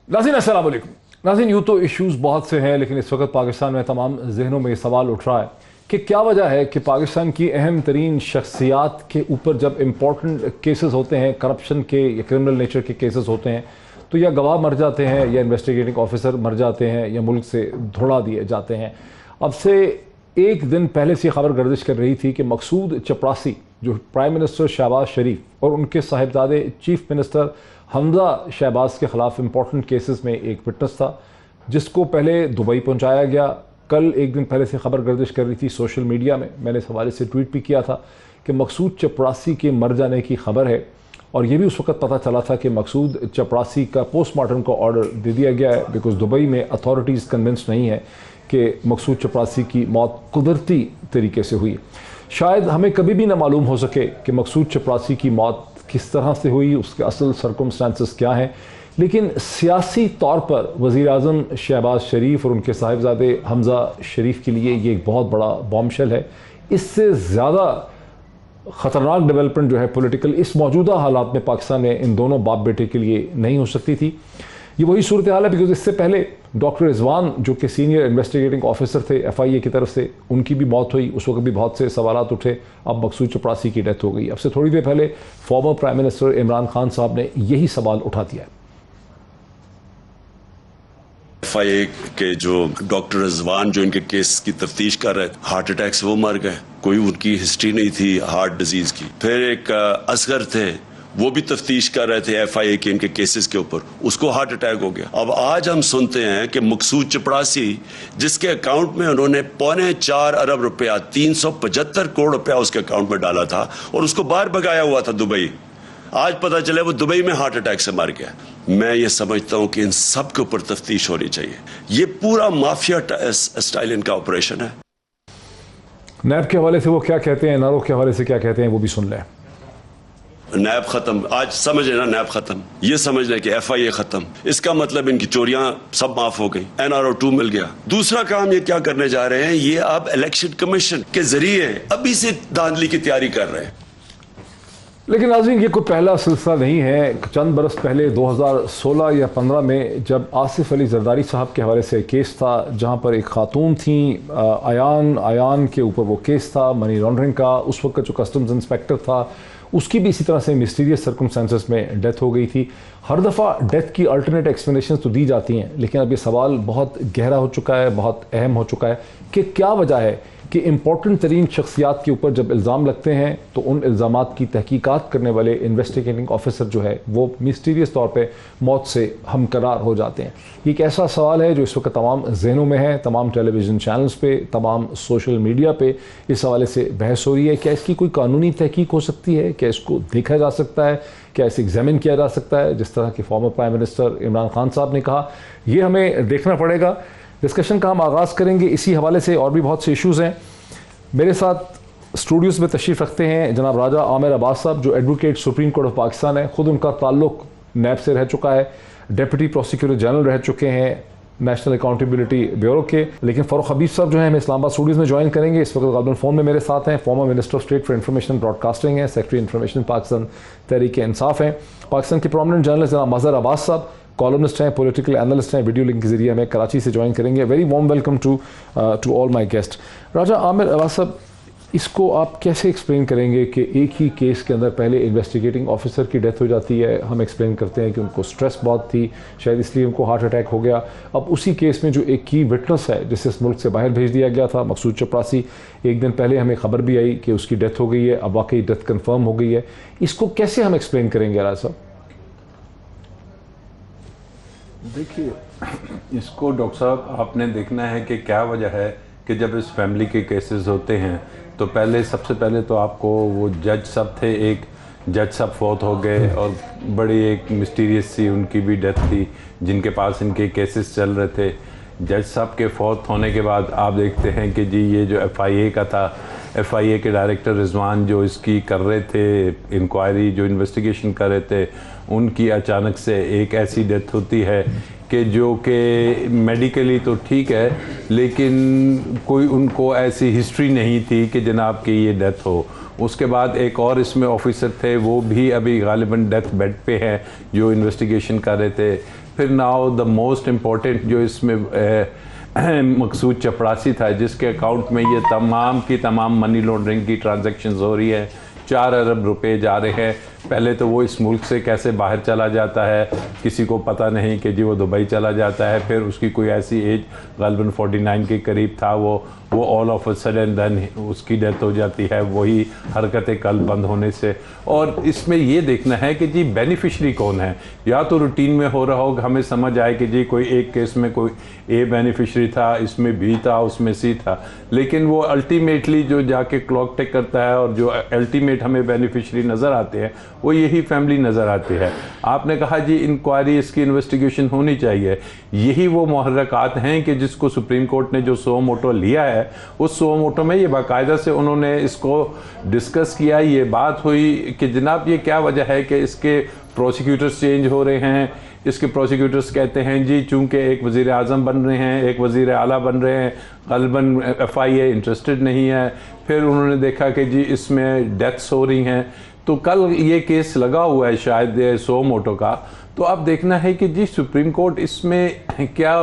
नाज़रीन अस्सलाम वालेकुम। नाज़रीन यूँ तो इश्यूज़ बहुत से हैं, लेकिन इस वक्त पाकिस्तान में तमाम जहनों में ये सवाल उठ रहा है कि क्या वजह है कि पाकिस्तान की अहम तरीन शख्सियात के ऊपर जब इम्पोर्टेंट केसेस होते हैं, करप्शन के या क्रिमिनल नेचर के केसेस होते हैं, तो या गवाह मर जाते हैं या इन्वेस्टिगेटिंग ऑफिसर मर जाते हैं या मुल्क से धुड़ा दिए जाते हैं। अब से एक दिन पहले से खबर गर्दिश कर रही थी कि मकसूद चपरासी जो प्राइम मिनिस्टर शहबाज शरीफ और उनके साहिबजादे चीफ मिनिस्टर हमजा शहबाज के ख़िलाफ़ इम्पोर्टेंट केसेस में एक विटनेस था, जिसको पहले दुबई पहुंचाया गया। कल एक दिन पहले से खबर गर्दिश कर रही थी सोशल मीडिया में, मैंने इस हवाले से ट्वीट भी किया था कि मकसूद चपरासी के मर जाने की खबर है, और ये भी उस वक्त पता चला था कि मकसूद चपरासी का पोस्टमार्टम का ऑर्डर दे दिया गया है, बिकॉज दुबई में अथॉरिटीज़ कन्विंस नहीं है कि मकसूद चपरासी की मौत कुदरती तरीके से हुई। शायद हमें कभी भी ना मालूम हो सके कि मकसूद चपरासी की मौत किस तरह से हुई, उसके असल सर्कमस्टांसेस क्या हैं, लेकिन सियासी तौर पर वज़ीर आज़म शहबाज शरीफ और उनके साहिबजादे हमजा शरीफ के लिए ये एक बहुत बड़ा बॉम्बशेल है। इससे ज़्यादा ख़तरनाक डेवलपमेंट जो है पॉलिटिकल इस मौजूदा हालात में पाकिस्तान में इन दोनों बाप बेटे के लिए नहीं हो सकती थी। ये वही सूरत हाल है, बिकॉज इससे पहले डॉक्टर रिजवान जो कि सीनियर इन्वेस्टिगेटिंग ऑफिसर थे FIA की तरफ से, उनकी भी मौत हुई। उस वक्त भी बहुत से सवालात उठे। अब मकसूद चपरासी की डेथ हो गई। अब से थोड़ी देर पहले former prime minister Imran Khan साहब ने यही सवाल उठा दिया है। FIA के जो डॉक्टर रिजवान जो इनके केस की तफ्तीश कर रहे थे, हार्ट अटैक से वो मर गए। कोई उनकी हिस्ट्री नहीं थी हार्ट डिजीज की। फिर एक असगर थे, वो भी तफ्तीश कर रहे थे FIA के इनके केसेस के ऊपर, उसको हार्ट अटैक हो गया। अब आज हम सुनते हैं कि मकसूद चपरासी जिसके अकाउंट में उन्होंने 4.25 अरब रुपया 375 करोड़ रुपया उसके अकाउंट में डाला था और उसको बाहर भगाया हुआ था दुबई, आज पता चला वो दुबई में हार्ट अटैक से मर गया। मैं ये समझता हूं कि इन सब के ऊपर तफ्तीश होनी चाहिए। ये पूरा माफिया स्टाइल इनका ऑपरेशन है। नैब के हवाले से वो क्या कहते हैं, NRO के हवाले से क्या कहते हैं, वो भी सुन लें। नैब खत्म, आज समझ लेना नैब खत्म, ये समझ लें कि FIA खत्म। इसका मतलब इनकी चोरियां सब माफ हो गई, NRO 2 मिल गया। दूसरा काम ये क्या करने जा रहे हैं, ये अब इलेक्शन कमीशन के जरिए अभी से धांधली की तैयारी कर रहे हैं। लेकिन नाज़रीन ये कोई पहला सिलसिला नहीं है। चंद बरस पहले 2016 या 15 में जब आसिफ अली जरदारी साहब के हवाले से केस था, जहां पर एक खातून थी आयान के ऊपर वो केस था मनी लॉन्ड्रिंग का। उस वक्त जो कस्टम्स इंस्पेक्टर था उसकी भी इसी तरह से मिस्टीरियस सर्कमस्टांसेस में डेथ हो गई थी। हर दफ़ा डेथ की अल्टरनेट एक्सप्लेनेशन तो दी जाती हैं, लेकिन अब ये सवाल बहुत गहरा हो चुका है, बहुत अहम हो चुका है कि क्या वजह है कि इम्पोर्टेंट तरीन शख्सियात के ऊपर जब इल्ज़ाम लगते हैं तो उन इल्ज़ामात की तहकीकात करने वाले इन्वेस्टिगेटिंग ऑफिसर जो है वो मिस्टीरियस तौर पे मौत से हमकरार हो जाते हैं। ये एक ऐसा सवाल है जो इस वक्त तमाम जहनों में है, तमाम टेलीविज़न चैनल्स पे, तमाम सोशल मीडिया पे इस हवाले से बहस हो रही है। क्या इसकी कोई कानूनी तहकीक हो सकती है? क्या इसको देखा जा सकता है? क्या इसे एग्जामिन किया जा सकता है, जिस तरह के former prime minister Imran Khan साहब ने कहा? ये हमें देखना पड़ेगा। डिस्कशन का हम आगाज़ करेंगे इसी हवाले से। और भी बहुत से इशूज़ हैं। मेरे साथ स्टूडियोज़ में तशरीफ़ रखते हैं जनाब राजा आमिर अब्बास साहब, जो advocate supreme court of Pakistan है। ख़ुद उनका ताल्लुक नैब से रह चुका है, डिप्टी प्रोसिक्यूटर जनरल रह चुके हैं नेशनल अकाउंटेबिलिटी ब्यूरो के। लेकिन फ़ारूक हबीब साहब जो है हमें इस्लामाबाद स्टूडियोज़ में ज्वाइन करेंगे। इस वक्त गालबन फ़ोन में मेरे साथ हैं। Former minister of state for information broadcasting है, सेक्रेटरी इंफॉर्मेशन पाकिस्तान तहरीक इंसाफ हैं। पाकिस्तान के प्रोमिनेंट जर्नलिस्ट जनाब मज़हर अब्बास साहब, कॉलमनिस्ट हैं, पॉलिटिकल एनालिस्ट हैं, वीडियो लिंक के जरिए हमें कराची से ज्वाइन करेंगे। Very warm welcome to all my guest. Raja Aamir Abbas sahab, इसको आप कैसे एक्सप्लेन करेंगे कि एक ही केस के अंदर पहले इन्वेस्टिगेटिंग ऑफिसर की डेथ हो जाती है, हम एक्सप्लेन करते हैं कि उनको स्ट्रेस बहुत थी, शायद इसलिए उनको हार्ट अटैक हो गया। अब उसी केस में जो एक की विटनेस है जिसे इस मुल्क से बाहर भेज दिया गया था, मकसूद चपरासी, एक दिन पहले हमें खबर भी आई कि उसकी डेथ हो गई है, अब वाकई डेथ कन्फर्म हो गई है। इसको कैसे हम एक्सप्लेन करेंगे राजा साहब? देखिए, इसको डॉक्टर साहब आपने देखना है कि क्या वजह है कि जब इस फैमिली के केसेस होते हैं तो सबसे पहले तो आपको वो जज साहब थे, एक जज साहब फौत हो गए और बड़ी एक मिस्टीरियस सी उनकी भी डेथ थी जिनके पास इनके केसेस चल रहे थे। जज साहब के फौत होने के बाद आप देखते हैं कि जी ये जो FIA का था, FIA के डायरेक्टर रिजवान जो इसकी कर रहे थे इंक्वायरी, जो इन्वेस्टिगेशन कर रहे थे, उनकी अचानक से एक ऐसी डेथ होती है कि जो कि मेडिकली तो ठीक है लेकिन कोई उनको ऐसी हिस्ट्री नहीं थी कि जनाब की ये डेथ हो। उसके बाद एक और इसमें ऑफिसर थे, वो भी अभी गालिबन डेथ बेड पे हैं जो इन्वेस्टिगेशन कर रहे थे। फिर नाउ द मोस्ट इम्पोर्टेंट जो इसमें मकसूद चपरासी था, जिसके अकाउंट में ये तमाम की तमाम मनी लॉन्ड्रिंग की ट्रांजैक्शंस हो रही है, 4 अरब रुपए जा रहे हैं। पहले तो वो इस मुल्क से कैसे बाहर चला जाता है किसी को पता नहीं कि जी वो दुबई चला जाता है। फिर उसकी कोई ऐसी एज ग़ालिबन 49 के करीब था, वो all of a sudden then उसकी डेथ हो जाती है, वही हरकतें कल बंद होने से। और इसमें ये देखना है कि जी बेनिफिशरी कौन है। या तो रूटीन में हो रहा हो, हमें समझ आए कि जी कोई एक केस में कोई ए बेनिफिशरी था, इसमें बी था, उसमें सी था, लेकिन वो अल्टीमेटली जो जाके क्लॉक टेक करता है और जो अल्टीमेट हमें बेनिफिशरी नज़र आते हैं वो यही फैमिली नज़र आती है। आपने कहा जी इंक्वायरी, इसकी इन्वेस्टिगेशन होनी चाहिए। यही वो मुहर्रकात हैं कि जिसको सुप्रीम कोर्ट ने जो सो मोटो लिया है, उस सो मोटो में ये बाकायदा से उन्होंने इसको डिस्कस किया। ये बात हुई कि जनाब ये क्या वजह है कि इसके प्रोसिक्यूटर्स चेंज हो रहे हैं। इसके प्रोसिक्यूटर्स कहते हैं जी चूँकि एक वज़ीर आज़म बन रहे हैं, एक वज़ीर आला बन रहे हैं, ग़ालिबन FIA इंटरेस्टेड नहीं है। फिर उन्होंने देखा कि जी इसमें डेथ्स हो रही हैं, तो कल ये केस लगा हुआ है शायद सो मोटो का। तो अब देखना है कि जी सुप्रीम कोर्ट इसमें क्या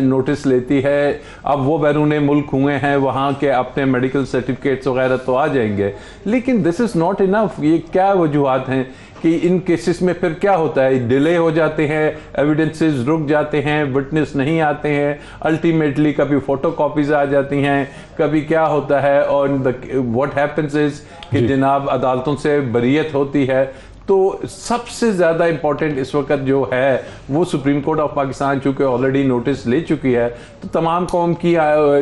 नोटिस लेती है। अब वो बैरून मुल्क हुए हैं, वहाँ के अपने मेडिकल सर्टिफिकेट्स वगैरह तो आ जाएंगे, लेकिन दिस इज़ नॉट इनफ। ये क्या वजूहत हैं कि इन केसेस में फिर क्या होता है, डिले हो जाते हैं, एविडेंसेस रुक जाते हैं, विटनेस नहीं आते हैं, अल्टीमेटली कभी फोटो कॉपीज आ जाती हैं, कभी क्या होता है। और व्हाट हैपेंस इज कि जनाब अदालतों से बरीयत होती है। तो सबसे ज़्यादा इम्पॉर्टेंट इस वक्त जो है वो सुप्रीम कोर्ट ऑफ पाकिस्तान चूँकि ऑलरेडी नोटिस ले चुकी है, तो तमाम कौम की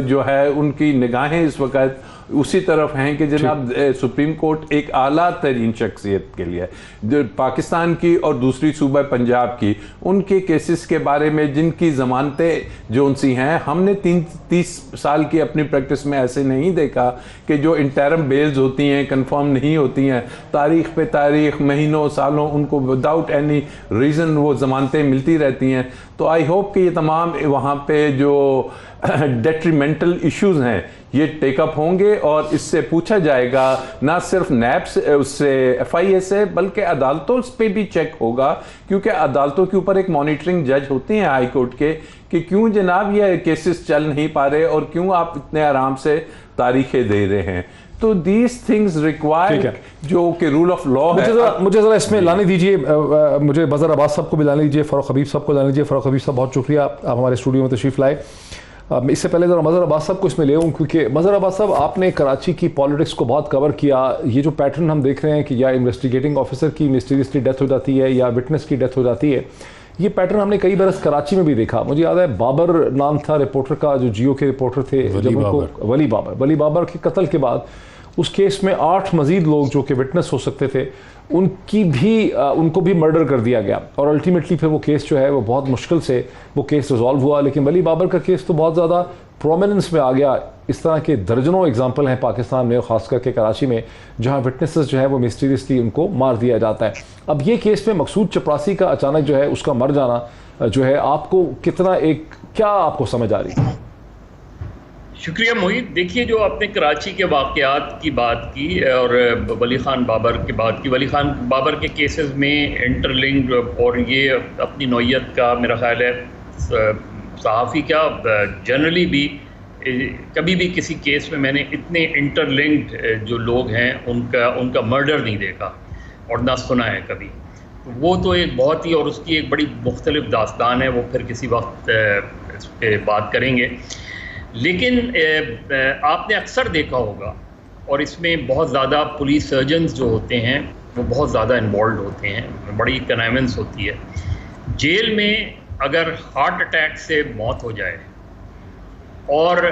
जो है उनकी निगाहें इस वक्त उसी तरफ हैं कि जनाब सुप्रीम कोर्ट एक आला तरीन शख्सियत के लिए जो पाकिस्तान की और दूसरी सूबा पंजाब की उनके केसेस के बारे में जिनकी ज़मानतें जो उनसी हैं, हमने 30 साल की अपनी प्रैक्टिस में ऐसे नहीं देखा कि जो इंटरम बेल्स होती हैं कंफर्म नहीं होती हैं, तारीख पे तारीख, महीनों सालों उनको विदाउट एनी रीज़न वो ज़मानतें मिलती रहती हैं। तो आई होप कि ये तमाम वहाँ पे जो डेट्रीमेंटल इश्यूज़ हैं ये टेकअप होंगे और इससे पूछा जाएगा ना सिर्फ नैब से, उससे FIA से, बल्कि अदालतों पे भी चेक होगा, क्योंकि अदालतों के ऊपर एक मॉनिटरिंग जज होते हैं हाई कोर्ट के कि क्यों जनाब ये केसेस चल नहीं पा रहे और क्यों आप इतने आराम से तारीखें दे रहे हैं। तो दीज थिंग्स रिक्वायर जो कि रूल ऑफ लॉ है। मुझे ज़रा इसमें लाने दीजिए, मुझे मज़हर अब्बास साहब को भी लाने दीजिए, फ़ारूक हबीब साहब को लाने दीजिए। फ़ारूक हबीब साहब बहुत शुक्रिया आप हमारे स्टूडियो में तशरीफ़ लाए। इससे पहले ज़रा मज़हर अब्बास साहब को इसमें ले आऊँ, क्योंकि मज़हर अब्बास साहब आपने कराची की पॉलिटिक्स को बहुत कवर किया। ये जो पैटर्न हम देख रहे हैं कि या इन्वेस्टिगेटिंग ऑफिसर की मिस्टीरियसली डेथ हो जाती है या विटनेस की डेथ हो जाती है, ये पैटर्न हमने कई बरस कराची में भी देखा। मुझे याद है बाबर नाम था रिपोर्टर का, जो जियो के रिपोर्टर थे, जब उनको वली बाबर के कत्ल के बाद उस केस में 8 मजीद लोग जो कि विटनेस हो सकते थे उनको भी मर्डर कर दिया गया। और अल्टीमेटली फिर वो केस जो है वो बहुत मुश्किल से वो केस रिजॉल्व हुआ। लेकिन वली बाबर का केस तो बहुत ज़्यादा प्रोमिनेंस में आ गया। इस तरह के दर्जनों एग्जाम्पल हैं पाकिस्तान में, खास करके कराची में, जहाँ विटनेसेस जो है वो मिस्टीरियसली उनको मार दिया जाता है। अब ये केस में मकसूद चपरासी का अचानक जो है उसका मर जाना जो है, आपको कितना क्या आपको समझ आ रही है? शुक्रिया मोहित। देखिए, जो आपने कराची के वाक़यात की बात की और वली खान बाबर की बात की, वली खान बाबर के केसेस में इंटरलिंक्ड, और ये अपनी नौइयत का मेरा ख्याल है सहाफ़ी क्या जनरली भी कभी भी किसी केस में मैंने इतने इंटरलिंक्ड जो लोग हैं उनका मर्डर नहीं देखा और ना सुना है कभी। वो तो एक बहुत ही, और उसकी एक बड़ी मुख्तलिफ दास्तान है, वो फिर किसी वक्त इस पर बात करेंगे। लेकिन आपने अक्सर देखा होगा, और इसमें बहुत ज़्यादा पुलिस सर्जन्स जो होते हैं वो बहुत ज़्यादा इन्वॉल्व होते हैं, बड़ी कन्वेंस होती है। जेल में अगर हार्ट अटैक से मौत हो जाए, और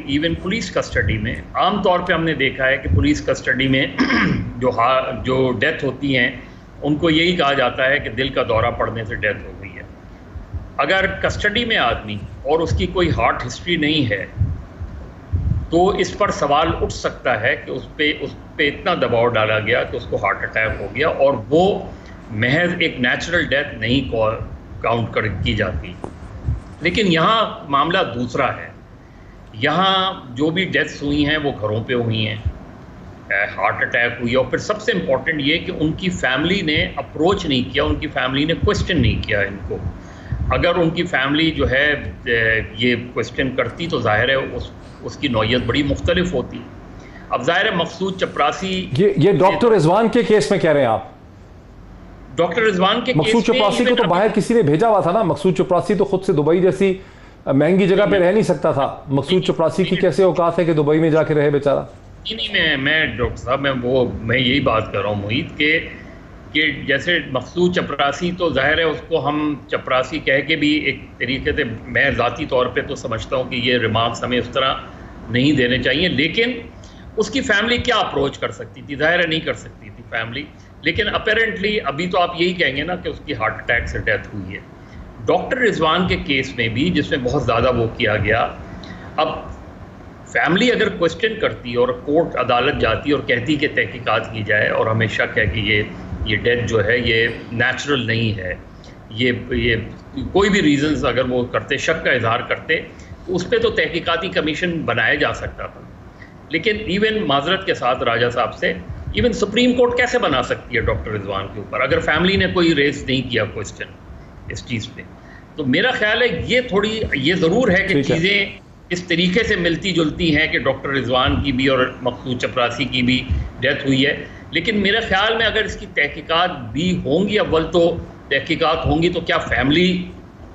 इवन पुलिस कस्टडी में, आम तौर पे हमने देखा है कि पुलिस कस्टडी में जो डेथ होती हैं उनको यही कहा जाता है कि दिल का दौरा पड़ने से डेथ हो गई है। अगर कस्टडी में आदमी और उसकी कोई हार्ट हिस्ट्री नहीं है तो इस पर सवाल उठ सकता है कि उस पे इतना दबाव डाला गया कि उसको हार्ट अटैक हो गया, और वो महज एक नेचुरल डेथ नहीं काउंट की जाती। लेकिन यहाँ मामला दूसरा है। यहाँ जो भी डेथ्स हुई हैं वो घरों पे हुई हैं, हार्ट अटैक हुई, और फिर सबसे इम्पॉर्टेंट ये कि उनकी फैमिली ने अप्रोच नहीं किया, उनकी फैमिली ने क्वेश्चन नहीं किया इनको। अगर उनकी फैमिली जो है ये क्वेश्चन करती तो जाहिर है उसकी नौयत बड़ी मुख्तलिफ होती। अब जाहिर है मकसूद चपरासी, ये डॉक्टर रिजवान के केस में कह रहे हैं आप? डॉक्टर रिजवान के मकसूद चपरासी को तो बाहर किसी ने भेजा हुआ था ना। मकसूद चपरासी तो खुद से दुबई जैसी महंगी जगह पे रह नहीं सकता था। मकसूद चपरासी की कैसे औकात है कि दुबई में जाके रहे बेचारा? नहीं, मैं डॉक्टर साहब मैं यही बात कर रहा हूँ मोहित कि जैसे मकसूद चपरासी तो जाहिर है उसको हम चपरासी कह के भी एक तरीके से मैं ज़ाती तौर पे तो समझता हूँ कि ये रिमार्क्स हमें उस तरह नहीं देने चाहिए, लेकिन उसकी फैमिली क्या अप्रोच कर सकती थी? जाहिर है नहीं कर सकती थी फैमिली, लेकिन अपेरेंटली अभी तो आप यही कहेंगे ना कि उसकी हार्ट अटैक से डेथ हुई है। डॉक्टर रिजवान के केस में भी जिसमें बहुत ज़्यादा वो किया गया, अब फैमिली अगर क्वेश्चन करती और कोर्ट अदालत जाती और कहती कि तहकीकात की जाए और हमें शक है कि ये डेथ जो है ये नेचुरल नहीं है, ये कोई भी रीज़न्स अगर वो करते, शक का इजहार करते, तो उस पर तो तहकीकाती कमीशन बनाया जा सकता था। लेकिन इवन माजरत के साथ राजा साहब से इवन सुप्रीम कोर्ट कैसे बना सकती है डॉक्टर रिजवान के ऊपर अगर फैमिली ने कोई रेज नहीं किया क्वेश्चन इस चीज़ पे? तो मेरा ख्याल है ये ज़रूर है कि चीज़ें इस तरीके से मिलती जुलती हैं कि डॉक्टर रिजवान की भी और मकसूद चपरासी की भी डेथ हुई है, लेकिन मेरे ख्याल में अगर इसकी तहकीकात भी होंगी, अव्वल तो तहकीकात होंगी तो क्या फैमिली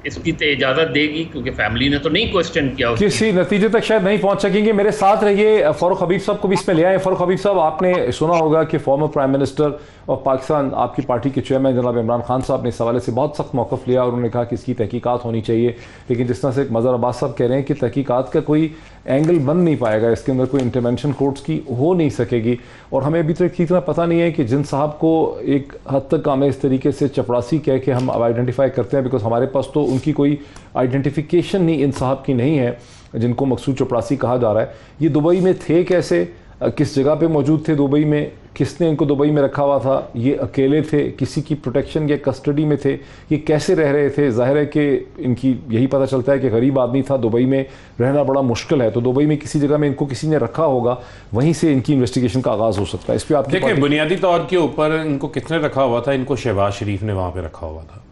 इसकी इजाज़त देगी? क्योंकि फैमिली ने तो नहीं क्वेश्चन किया, किसी नतीजे तक शायद नहीं पहुंच सकेंगे। मेरे साथ रहिए, फारूक हबीब साहब को भी इसमें ले आए। फारूक हबीब साहब, आपने सुना होगा कि former prime minister of Pakistan, आपकी पार्टी के चेयरमैन जनाब इमरान खान साहब ने इस हवाले से बहुत सख्त मौक़िफ़ लिया और उन्होंने कहा कि इसकी तहकीकात होनी चाहिए। लेकिन जिस तरह से मज़हर अब्बास साहब कह रहे हैं कि तहकीकात का कोई एंगल बन नहीं पाएगा, इसके अंदर कोई इंटरवेंशन कोर्ट्स की हो नहीं सकेगी। और हमें अभी तक इतना पता नहीं है कि जिन साहब को एक हद तक हमें इस तरीके से चपरासी कह के हम आइडेंटिफाई करते हैं, बिकॉज हमारे पास तो उनकी कोई आइडेंटिफिकेशन नहीं इन साहब की नहीं है जिनको मकसूद चपरासी कहा जा रहा है। ये दुबई में थे कैसे, किस जगह पे मौजूद थे दुबई में, किसने इनको दुबई में रखा हुआ था, ये अकेले थे, किसी की प्रोटेक्शन या कस्टडी में थे, ये कैसे रह रहे थे? जाहिर है कि इनकी यही पता चलता है कि गरीब आदमी था, दुबई में रहना बड़ा मुश्किल है, तो दुबई में किसी जगह में इनको किसी ने रखा होगा, वहीं से इनकी इन्वेस्टिगेशन का आगाज़ हो सकता है। इस पर आप देखिए, बुनियादी तौर के ऊपर इनको किसने रखा हुआ था? इनको शहबाज शरीफ ने वहाँ पर रखा हुआ था,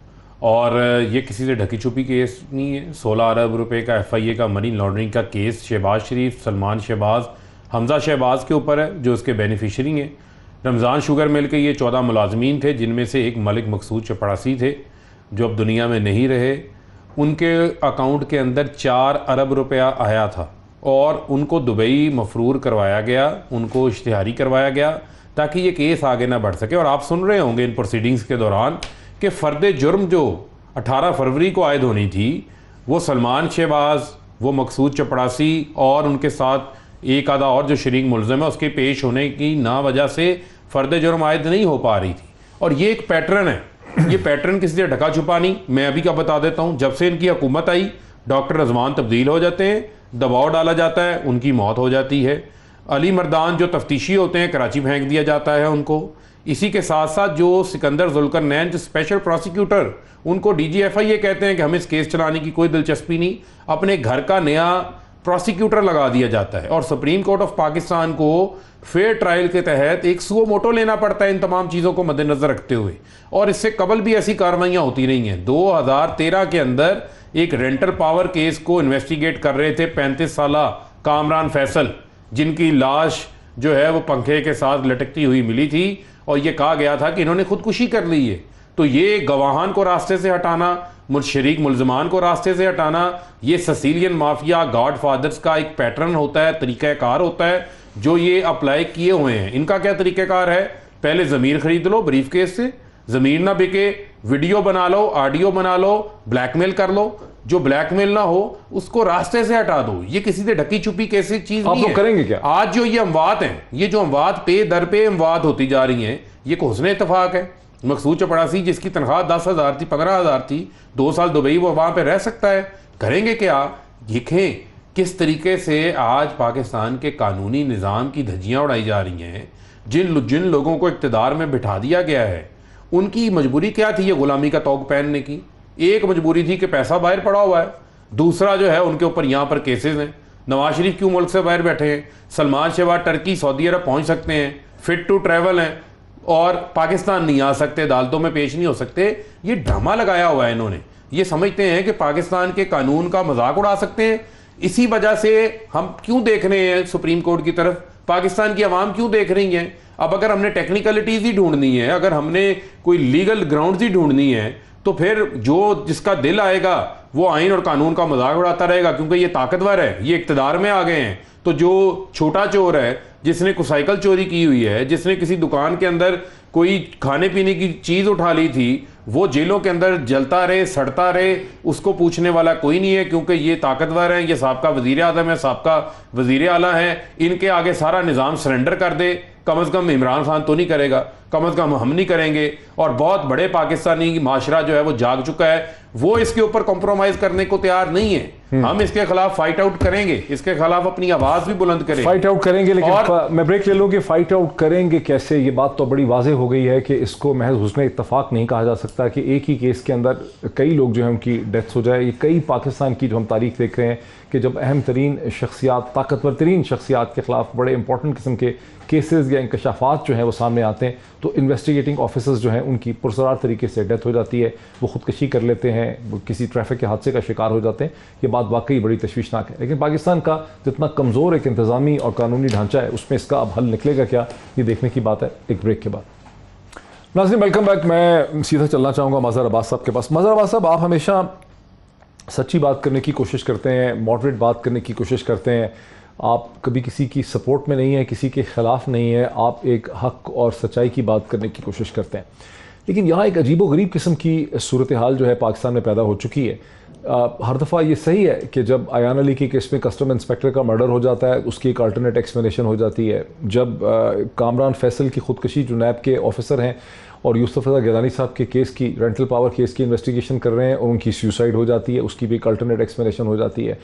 और ये किसी से ढकी छुपी केस नहीं है। 16 अरब रुपए का FIA का मनी लॉन्ड्रिंग का केस शहबाज शरीफ, सलमान शहबाज, हमजा शहबाज के ऊपर है जो उसके बेनिफिशरी हैं। रमज़ान शुगर मिल के ये 14 मुलाजमीन थे, जिनमें से एक मलिक मकसूद चपरासी थे जो अब दुनिया में नहीं रहे। उनके अकाउंट के अंदर 4 अरब रुपया आया था और उनको दुबई मफरूर करवाया गया, उनको इश्तिहारी करवाया गया ताकि ये केस आगे ना बढ़ सके। और आप सुन रहे होंगे इन प्रोसीडिंग्स के दौरान कि फ़र्द जुर्म जो 18 फरवरी को आयद होनी थी, वो सलमान शहबाज, वो मकसूद चपरासी और उनके साथ एक आधा और जो शरीक मुलज़म है, उसके पेश होने की ना वजह से फ़र्द जुर्म आयद नहीं हो पा रही थी। और ये एक पैटर्न है, ये पैटर्न किसी से ढका छुपा नहीं। मैं अभी क्या बता देता हूँ, जब से इनकी हुकूमत आई डॉक्टर रिजवान तब्दील हो जाते हैं, दबाव डाला जाता है, उनकी मौत हो जाती है। अली मर्दान जो तफ्तीशी होते हैं, कराची फेंक दिया जाता है उनको। इसी के साथ साथ जो सिकंदर जुल्करनैन जो स्पेशल प्रोसिक्यूटर, उनको DG FIA कहते हैं कि हमें इस केस चलाने की कोई दिलचस्पी नहीं, अपने घर का नया प्रोसिक्यूटर लगा दिया जाता है। और सुप्रीम कोर्ट ऑफ पाकिस्तान को फेयर ट्रायल के तहत एक सुओ मोटो लेना पड़ता है इन तमाम चीज़ों को मद्देनजर रखते हुए। और इससे कबल भी ऐसी कार्रवाइयाँ होती रही हैं। 2013 के अंदर एक रेंटल पावर केस को इन्वेस्टिगेट कर रहे थे 35 साला कामरान फैसल, जिनकी लाश जो है वो पंखे के साथ लटकती हुई मिली थी और ये कहा गया था कि इन्होंने खुदकुशी कर ली है। तो ये गवाहान को रास्ते से हटाना, शरीक मुलजमान को रास्ते से हटाना, ये ससीलियन माफिया गॉड फादर्स का एक पैटर्न होता है, तरीक़ाकार होता है जो ये अप्लाई किए हुए हैं। इनका क्या तरीक़ाकार है? पहले ज़मीर खरीद लो ब्रीफ केस से, ज़मीर ना बिके वीडियो बना लो, ऑडियो बना लो, ब्लैकमेल कर लो, जो ब्लैकमेल ना हो उसको रास्ते से हटा दो। ये किसी से ढकी छुपी कैसी चीज नहीं है। करेंगे क्या? आज जो ये अमवात हैं, ये जो अमवात पे दर पे अमवात होती जा रही हैं, ये हुस्न इत्तेफाक है। मकसूद चपरासी जिसकी तनख्वाह 10,000 थी, 15,000 थी, 2 साल दुबई वो वहां पे रह सकता है। करेंगे क्या? देखें किस तरीके से आज पाकिस्तान के कानूनी निज़ाम की धज्जियां उड़ाई जा रही हैं। जिन लोगों को इक़्तिदार में बिठा दिया गया है, उनकी मजबूरी क्या थी ये गुलामी का तौक पहनने की? एक मजबूरी थी कि पैसा बाहर पड़ा हुआ है, दूसरा जो है उनके ऊपर यहाँ पर केसेस हैं। नवाज शरीफ क्यों मुल्क से बाहर बैठे हैं? सलमान शहबाज टर्की, सऊदी अरब पहुँच सकते हैं, फिट टू ट्रैवल हैं, और पाकिस्तान नहीं आ सकते, अदालतों में पेश नहीं हो सकते। ये ड्रामा लगाया हुआ है इन्होंने। ये समझते हैं कि पाकिस्तान के कानून का मजाक उड़ा सकते हैं। इसी वजह से हम क्यों देख रहे हैं सुप्रीम कोर्ट की तरफ, पाकिस्तान की आवाम क्यों देख रही है। अब अगर हमने टेक्निकलिटीज ही ढूंढनी है, अगर हमने कोई लीगल ग्राउंड्स ही ढूंढनी है, तो फिर जो जिसका दिल आएगा वो आइन और कानून का मजाक उड़ाता रहेगा, क्योंकि ये ताकतवर है, ये इक्तदार में आ गए हैं। तो जो छोटा चोर है, जिसने कोई साइकिल चोरी की हुई है, जिसने किसी दुकान के अंदर कोई खाने पीने की चीज़ उठा ली थी, वो जेलों के अंदर जलता रहे, सड़ता रहे, उसको पूछने वाला कोई नहीं है, क्योंकि ये ताकतवर हैं, ये साबका वजीर आज़म है, साबका वजीर आला है, इनके आगे सारा निज़ाम सरेंडर कर दे। कम अज़ कम इमरान खान तो नहीं करेगा, कम अज़ कम हम नहीं करेंगे। और बहुत बड़े पाकिस्तानी माशरा जो है वो जाग चुका है, वो इसके ऊपर कॉम्प्रोमाइज़ करने को तैयार नहीं है। हम इसके खिलाफ फाइट आउट करेंगे, इसके खिलाफ अपनी आवाज़ भी बुलंद करेंगे, फाइट आउट करेंगे। लेकिन मैं ब्रेक ले लूँ कि फाइट आउट करेंगे कैसे, ये बात तो बड़ी वाज़ेह हो गई है कि इसको महज हुस्न इत्तफाक नहीं कहा जा सकता कि एक ही केस के अंदर कई लोग जो है उनकी डेथ्स हो जाए। ये कई पाकिस्तान की जो हम तारीख देख रहे हैं कि जब अहम तरीन शख्सियात, ताकतवर तरीन शख्सियात के ख़िलाफ़ बड़े इंपॉर्टेंट किस्म के केसेस या इंकशाफात जो हैं वो सामने आते हैं, तो इन्वेस्टिगेटिंग ऑफिसर्स जो हैं उनकी पुरसरार तरीके से डेथ हो जाती है, वो ख़ुदकशी कर लेते हैं, वो किसी ट्रैफिक के हादसे का शिकार हो जाते हैं। ये बात वाकई बड़ी तशवीशनाक है। लेकिन पाकिस्तान का जितना कमज़ोर एक इंतज़ामी और कानूनी ढांचा है, उसमें इसका अब हल निकलेगा क्या, ये देखने की बात है एक ब्रेक के बाद। नाज़रीन वेलकम बैक। मैं सीधा चलना चाहूँगा मज़हर अब्बास साहब के पास। मज़हर अब्बास साहब, आप हमेशा सच्ची बात करने की कोशिश करते हैं, मॉडरेट बात करने की कोशिश करते हैं, आप कभी किसी की सपोर्ट में नहीं है, किसी के ख़िलाफ़ नहीं है, आप एक हक़ और सच्चाई की बात करने की कोशिश करते हैं। लेकिन यहाँ एक अजीब व गरीब किस्म की सूरत हाल जो है पाकिस्तान में पैदा हो चुकी है। हर दफ़ा ये सही है कि जब अयान अली के केस में कस्टम इंस्पेक्टर का मर्डर हो जाता है, उसकी एक अल्टरनेट एक्सप्लेनेशन हो जाती है। जब कामरान फैसल की ख़ुदकशी जो नैब के ऑफिसर हैं और यूसुफ रज़ा गिलानी साहब के केस की, रेंटल पावर केस की इन्वेस्टिगेशन कर रहे हैं और उनकी सुसाइड हो जाती है, उसकी भी एक अल्टरनेट एक्सप्लेनेशन हो जाती है।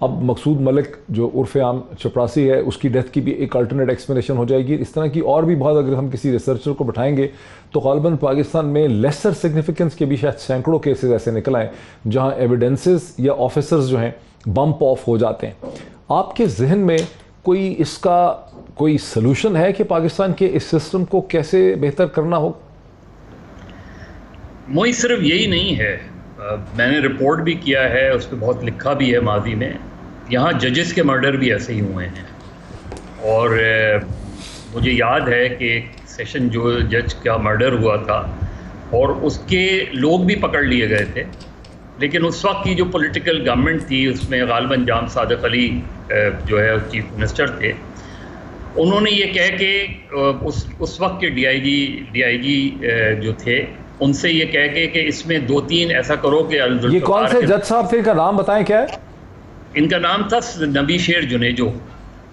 अब मकसूद मलिक जो उर्फ़ आम चपरासी है, उसकी डेथ की भी एक अल्टरनेट एक्सप्लेनेशन हो जाएगी। इस तरह की और भी बहुत, अगर हम किसी रिसर्चर को बैठाएंगे तो ग़ालिबन पाकिस्तान में लेसर सिग्निफिकेंस के भी शायद सैकड़ों केसेस ऐसे निकल आए जहाँ एविडेंसेस या ऑफिसर्स जो हैं बम्प ऑफ हो जाते हैं। आपके जहन में कोई इसका कोई सलूशन है कि पाकिस्तान के इस सिस्टम को कैसे बेहतर करना हो? मोई सिर्फ यही नहीं है, मैंने रिपोर्ट भी किया है, उस पर बहुत लिखा भी है माजी में। यहाँ जजेस के मर्डर भी ऐसे ही हुए हैं और मुझे याद है कि एक सेशन जो जज का मर्डर हुआ था और उसके लोग भी पकड़ लिए गए थे, लेकिन उस वक्त की जो पॉलिटिकल गवर्नमेंट थी उसमें ग़ालिबन जाम सादिक अली जो है चीफ मिनिस्टर थे, उन्होंने ये कह के उस वक्त के डीआईजी जो थे उनसे ये कह के कि इसमें 2-3 ऐसा करो कि ये कौन से जज साहब थे, इनका नाम बताएं क्या है? इनका नाम था नबी शेर जुनेजो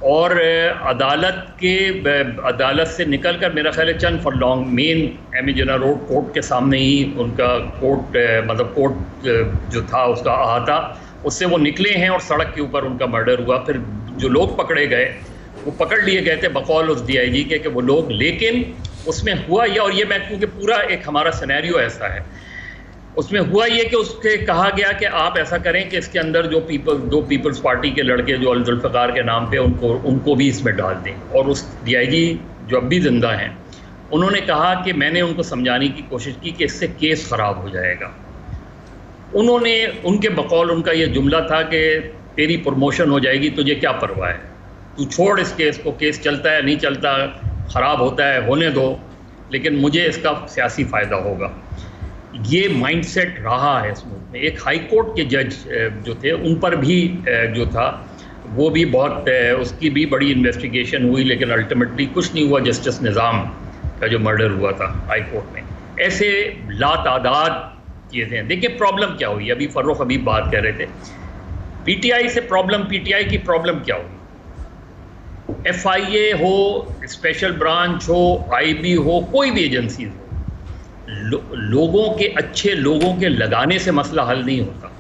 और अदालत से निकलकर मेरा ख्याल है चंद furlong main M A Jinnah road court के सामने ही उनका कोर्ट जो था उसका अहाता, उससे वो निकले हैं और सड़क के ऊपर उनका मर्डर हुआ। फिर जो लोग पकड़े गए वो पकड़ लिए गए थे बकौल उस डीआईजी के कि वो लोग, लेकिन उसमें हुआ यह, और ये मैं क्योंकि पूरा एक हमारा सिनेरियो ऐसा है, उसमें हुआ ये कि उसके कहा गया कि आप ऐसा करें कि इसके अंदर जो दो पीपल्स पार्टी के लड़के जो जुल्फ़िकार के नाम पे उनको भी इसमें डाल दें। और उस डीआईजी जो अब भी जिंदा हैं उन्होंने कहा कि मैंने उनको समझाने की कोशिश की कि इससे केस ख़राब हो जाएगा। उनके बकौल उनका ये जुमला था कि तेरी प्रमोशन हो जाएगी, तुझे क्या परवाह है, तू छोड़ इस केस को, केस चलता है नहीं चलता, ख़राब होता है होने दो, लेकिन मुझे इसका सियासी फ़ायदा होगा। ये माइंडसेट रहा है इस मुल्क में। एक हाई कोर्ट के जज जो थे उन पर भी जो था वो भी बहुत, उसकी भी बड़ी इन्वेस्टिगेशन हुई, लेकिन अल्टीमेटली कुछ नहीं हुआ। जस्टिस निज़ाम का जो मर्डर हुआ था हाई कोर्ट में, ऐसे लातादाद चीज़ें हैं। देखिए प्रॉब्लम क्या हुई, अभी फर्रुख हबीब बात कर रहे थे, पीटीआई से प्रॉब्लम, पीटीआई की प्रॉब्लम क्या हुई? एफआईए हो, स्पेशल ब्रांच हो, आईबी हो, कोई भी एजेंसी हो, लोगों के, अच्छे लोगों के लगाने से मसला हल नहीं होता,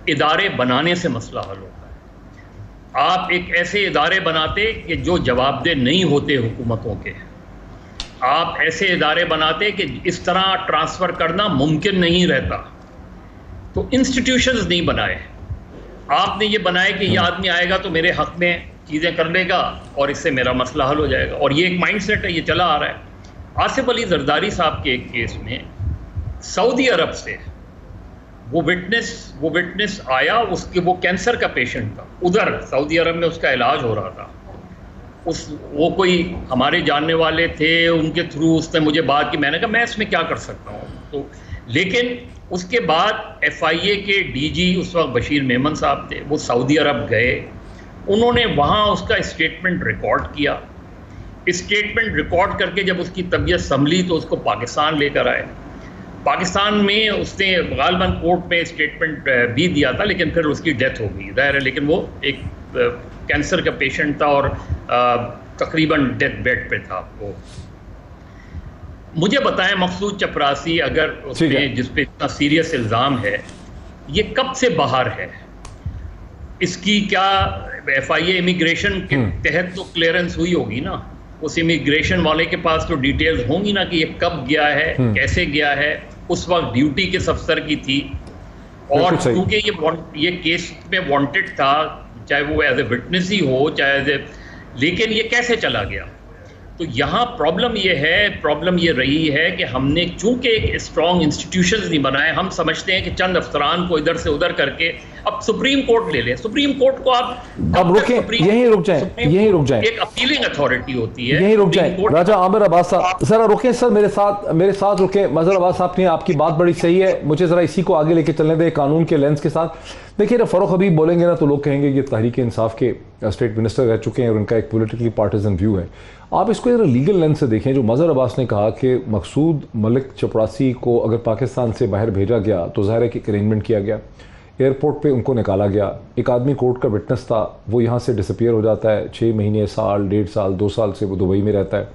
इदारे बनाने से मसला हल होता है। आप एक ऐसे इदारे बनाते कि जो जवाबदेह नहीं होते हुकूमतों के, आप ऐसे इदारे बनाते कि इस तरह ट्रांसफ़र करना मुमकिन नहीं रहता। तो इंस्टीट्यूशंस नहीं बनाए, आपने ये बनाए कि ये आदमी आएगा तो मेरे हक़ में चीज़ें कर लेगा और इससे मेरा मसला हल हो जाएगा। और ये एक माइंडसेट है, ये चला आ रहा है। आसिफ अली जरदारी साहब के एक केस में सऊदी अरब से वो विटनेस आया, उसके वो कैंसर का पेशेंट था, उधर सऊदी अरब में उसका इलाज हो रहा था। वो कोई हमारे जानने वाले थे, उनके थ्रू उसने मुझे बात की। मैंने कहा मैं इसमें क्या कर सकता हूँ। तो लेकिन उसके बाद FIA के DG उस वक्त बशीर मेमन साहब थे, वो सऊदी अरब गए, उन्होंने वहाँ उसका स्टेटमेंट रिकॉर्ड किया। स्टेटमेंट रिकॉर्ड करके जब उसकी तबीयत संभली तो उसको पाकिस्तान लेकर आए। पाकिस्तान में उसने गालबन कोर्ट में स्टेटमेंट भी दिया था, लेकिन फिर उसकी डेथ हो गई, जाहिर है। लेकिन वो एक कैंसर का पेशेंट था और तकरीबन डेथ बेड पे था। वो मुझे बताएं, मकसूद चपरासी अगर उसने जिस पे इतना सीरियस इल्ज़ाम है, ये कब से बाहर है? इसकी क्या FIA इमिग्रेशन के तहत तो क्लियरेंस हुई होगी ना? उस इमिग्रेशन वाले के पास तो डिटेल्स होंगी ना कि ये कब गया है, कैसे गया है। उस वक्त ड्यूटी किस अफसर की थी, और क्योंकि ये केस में वांटेड था, चाहे वो एज ए विटनेस ही हो, चाहे एज ए, लेकिन ये कैसे चला गया? तो यहाँ प्रॉब्लम ये रही है कि हमने चूंकि एक स्ट्रॉन्ग इंस्टीट्यूशंस नहीं बनाए, हम समझते हैं कि चंद अफसरान को इधर से उधर करके, अब सुप्रीम कोर्ट ले लें, सुप्रीम कोर्ट को आप अब रुकें, यहीं रुक जाएं, एक अपीलिंग अथॉरिटी होती है, यहीं रुक जाएं। राजा आमिर अब्बास साहब जरा रुकें सर, मेरे साथ रुकें। मजहर अब्बास साहब ने आपकी बात बड़ी सही है, मुझे जरा इसी को आगे लेके चलने दें कानून के लेंस के साथ। देखिए ना, फ़ारूक हबीब बोलेंगे ना तो लोग कहेंगे ये तहरीक इंसाफ के स्टेट मिनिस्टर रह चुके हैं और उनका एक पॉलिटिकली पार्टिजन व्यू है। आप इसको जरा लीगल लेंस से देखें। जो मजहर अब्बास ने कहा कि मकसूद मलिक चपरासी को अगर पाकिस्तान से बाहर भेजा गया तो ज़ाहिर है कि अरेंजमेंट किया गया, एयरपोर्ट पे उनको निकाला गया, एक आदमी कोर्ट का विटनेस था, वो यहाँ से डिसअपियर हो जाता है, 6 महीने, साल, 1.5 साल, 2 साल से वो दुबई में रहता है।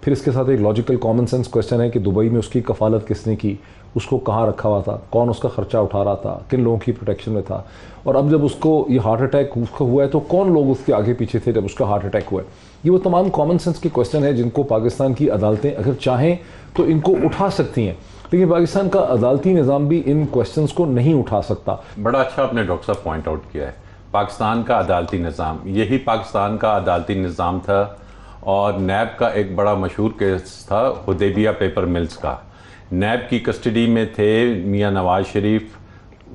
फिर इसके साथ एक लॉजिकल कॉमन सेंस क्वेश्चन है कि दुबई में उसकी कफालत किसने की, उसको कहाँ रखा हुआ था, कौन उसका ख़र्चा उठा रहा था, किन लोगों की प्रोटेक्शन में था, और अब जब उसको ये हार्ट अटैक उसका हुआ है तो कौन लोग उसके आगे पीछे थे जब उसका हार्ट अटैक हुआ है। ये वो तमाम कॉमन सेंस के क्वेश्चन है जिनको पाकिस्तान की अदालतें अगर चाहें तो इनको उठा सकती हैं, लेकिन पाकिस्तान का अदालती निज़ाम भी इन क्वेश्चंस को नहीं उठा सकता। बड़ा अच्छा आपने डॉक्टर साहब पॉइंट आउट किया है, पाकिस्तान का अदालती निज़ाम, यही पाकिस्तान का अदालती निज़ाम था। और नैब का एक बड़ा मशहूर केस था हुदैबिया पेपर मिल्स का। नैब की कस्टडी में थे मियां नवाज शरीफ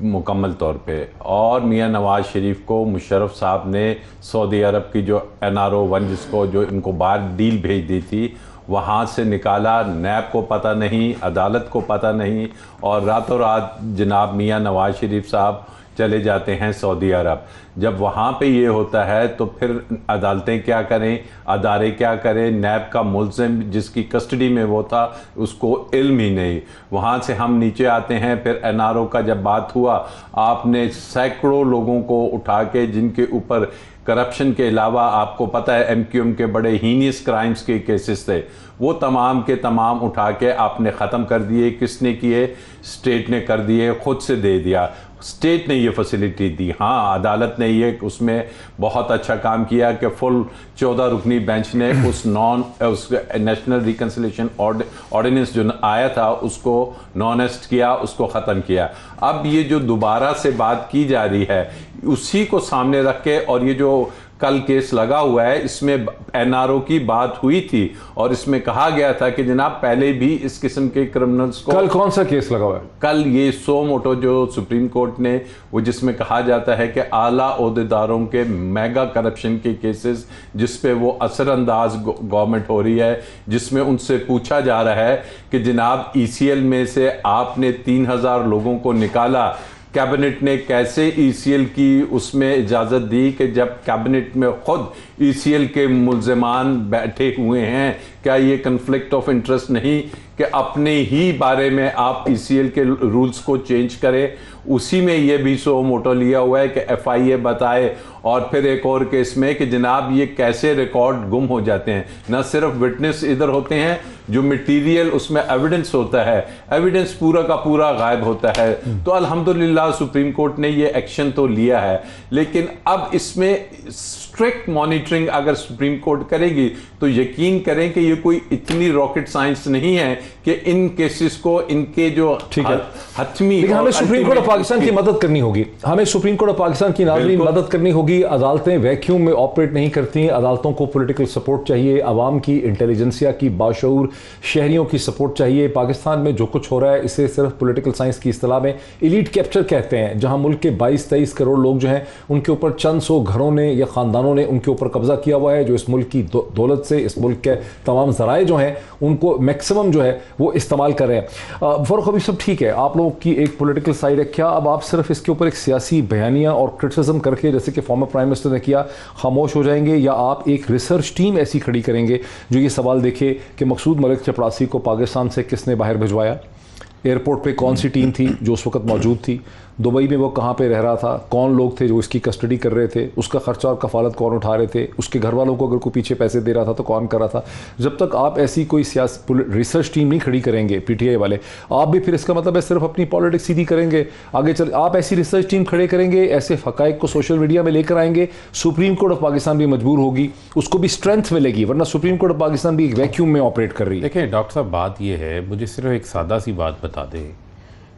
मुकम्मल तौर पे, और मियां नवाज शरीफ को मुशर्रफ साहब ने सऊदी अरब की जो NRO 1 जिसको जो इनको बाहर डील भेज दी थी वहाँ से निकाला। नैब को पता नहीं, अदालत को पता नहीं, और रातों रात जनाब मियां नवाज शरीफ साहब चले जाते हैं सऊदी अरब। जब वहाँ पे ये होता है तो फिर अदालतें क्या करें, अदारे क्या करें? नैब का मुल्ज़िम जिसकी कस्टडी में वो था उसको इल्म ही नहीं। वहाँ से हम नीचे आते हैं, फिर NRO का जब बात हुआ, आपने सैकड़ों लोगों को उठा के जिनके ऊपर करप्शन के अलावा आपको पता है MQM के बड़े हीनियस क्राइम्स के केसेस थे, वो तमाम के तमाम उठा के आपने ख़त्म कर दिए। किसने किए? स्टेट ने कर दिए, ख़ुद से दे दिया, स्टेट ने ये फैसिलिटी दी। हाँ, अदालत ने ये उसमें बहुत अच्छा काम किया कि फुल 14 रुकनी बेंच ने उस नेशनल रिकन्सिलेशन ऑर्डिनेंस जो आया था उसको नॉनेस्ट किया, उसको ख़त्म किया। अब ये जो दोबारा से बात की जा रही है उसी को सामने रख के, और ये जो कल केस लगा हुआ है इसमें NRO की बात हुई थी और इसमें कहा गया था कि जनाब पहले भी इस किस्म के क्रिमिनल्स को। कल कौन सा केस लगा हुआ है? कल ये सो मोटो जो सुप्रीम कोर्ट ने, वो जिसमें कहा जाता है कि आला ओहदेदारों के मेगा करप्शन के केसेस जिस पे वो असरअंदाज गवर्नमेंट हो रही है, जिसमें उनसे पूछा जा रहा है कि जनाब ECL में से आपने 3000 लोगों को निकाला, कैबिनेट ने कैसे ECL की उसमें इजाज़त दी कि जब कैबिनेट में खुद ECL के मुल्ज़िमान बैठे हुए हैं? क्या ये कन्फ्लिक्ट ऑफ इंटरेस्ट नहीं कि अपने ही बारे में आप ECL के रूल्स को चेंज करें? उसी में ये भी सो मोटो लिया हुआ है कि FIA बताए, और फिर एक और केस में कि जनाब ये कैसे रिकॉर्ड गुम हो जाते हैं। न सिर्फ विटनेस इधर होते हैं, जो मटेरियल उसमें एविडेंस होता है, एविडेंस पूरा का पूरा गायब होता है। तो अल्हम्दुलिल्लाह सुप्रीम कोर्ट ने ये एक्शन तो लिया है, लेकिन अब इसमें स्ट्रिक्ट मॉनिटरिंग अगर सुप्रीम कोर्ट करेगी तो यकीन करें कि ये कोई इतनी रॉकेट साइंस नहीं है कि इन केसेस को इनके जो हतमी, लेकिन हमें सुप्रीम कोर्ट ऑफ पाकिस्तान की मदद करनी होगी, हमें सुप्रीम कोर्ट ऑफ पाकिस्तान की नाज़रीन मदद करनी होगी। अदालतें वैक्यूम में ऑपरेट नहीं करती, अदालतों को पॉलिटिकल सपोर्ट चाहिए, अवाम की इंटेलिजेंसिया की बाशऊर शहरियों की सपोर्ट चाहिए। पाकिस्तान में जो कुछ हो रहा है इसे सिर्फ पॉलिटिकल साइंस की इस्तिलाह में एलीट कैप्चर कहते हैं, जहां मुल्क के 22-23 करोड़ लोग जो हैं उनके ऊपर चंद सौ घरों ने या ख़ानदानों ने उनके ऊपर कब्जा किया हुआ है, जो इस मुल्क की दौलत से, इस मुल्क के तमाम ज़राए जो हैं उनको मैक्सिमम जो है वो इस्तेमाल कर रहे हैं। फ़र्क अभी सब ठीक है, आप लोगों की एक पॉलिटिकल साइड है, क्या अब आप सिर्फ इसके ऊपर एक सियासी बयानिया और क्रिटिसिज्म करके जैसे कि फॉर्मर प्राइम मिनिस्टर ने किया खामोश हो जाएंगे, या आप एक रिसर्च टीम ऐसी खड़ी करेंगे जो ये सवाल देखे कि मकसूद मलिक चपरासी को पाकिस्तान से किसने बाहर भिजवाया, एयरपोर्ट पे कौन सी टीम थी जो उस वक्त मौजूद थी, दुबई में वो कहाँ पे रह रहा था, कौन लोग थे जो इसकी कस्टडी कर रहे थे, उसका खर्चा और कफालत कौन उठा रहे थे, उसके घर वालों को अगर कोई पीछे पैसे दे रहा था तो कौन कर रहा था। जब तक आप ऐसी कोई रिसर्च टीम नहीं खड़ी करेंगे पीटीआई वाले, आप भी फिर इसका मतलब है सिर्फ अपनी पॉलिटिक्स सीधी करेंगे आगे चल। आप ऐसी रिसर्च टीम खड़े करेंगे, ऐसे हकाइक को सोशल मीडिया में लेकर आएंगे, सुप्रीम कोर्ट ऑफ पाकिस्तान भी मजबूर होगी, उसको भी स्ट्रेंथ मिलेगी, वरना सुप्रीम कोर्ट ऑफ पाकिस्तान भी एक वैक्यूम में ऑपरेट कर रही है। देखिए डॉक्टर साहब, बात ये है, मुझे सिर्फ एक सादा सी बात बता दें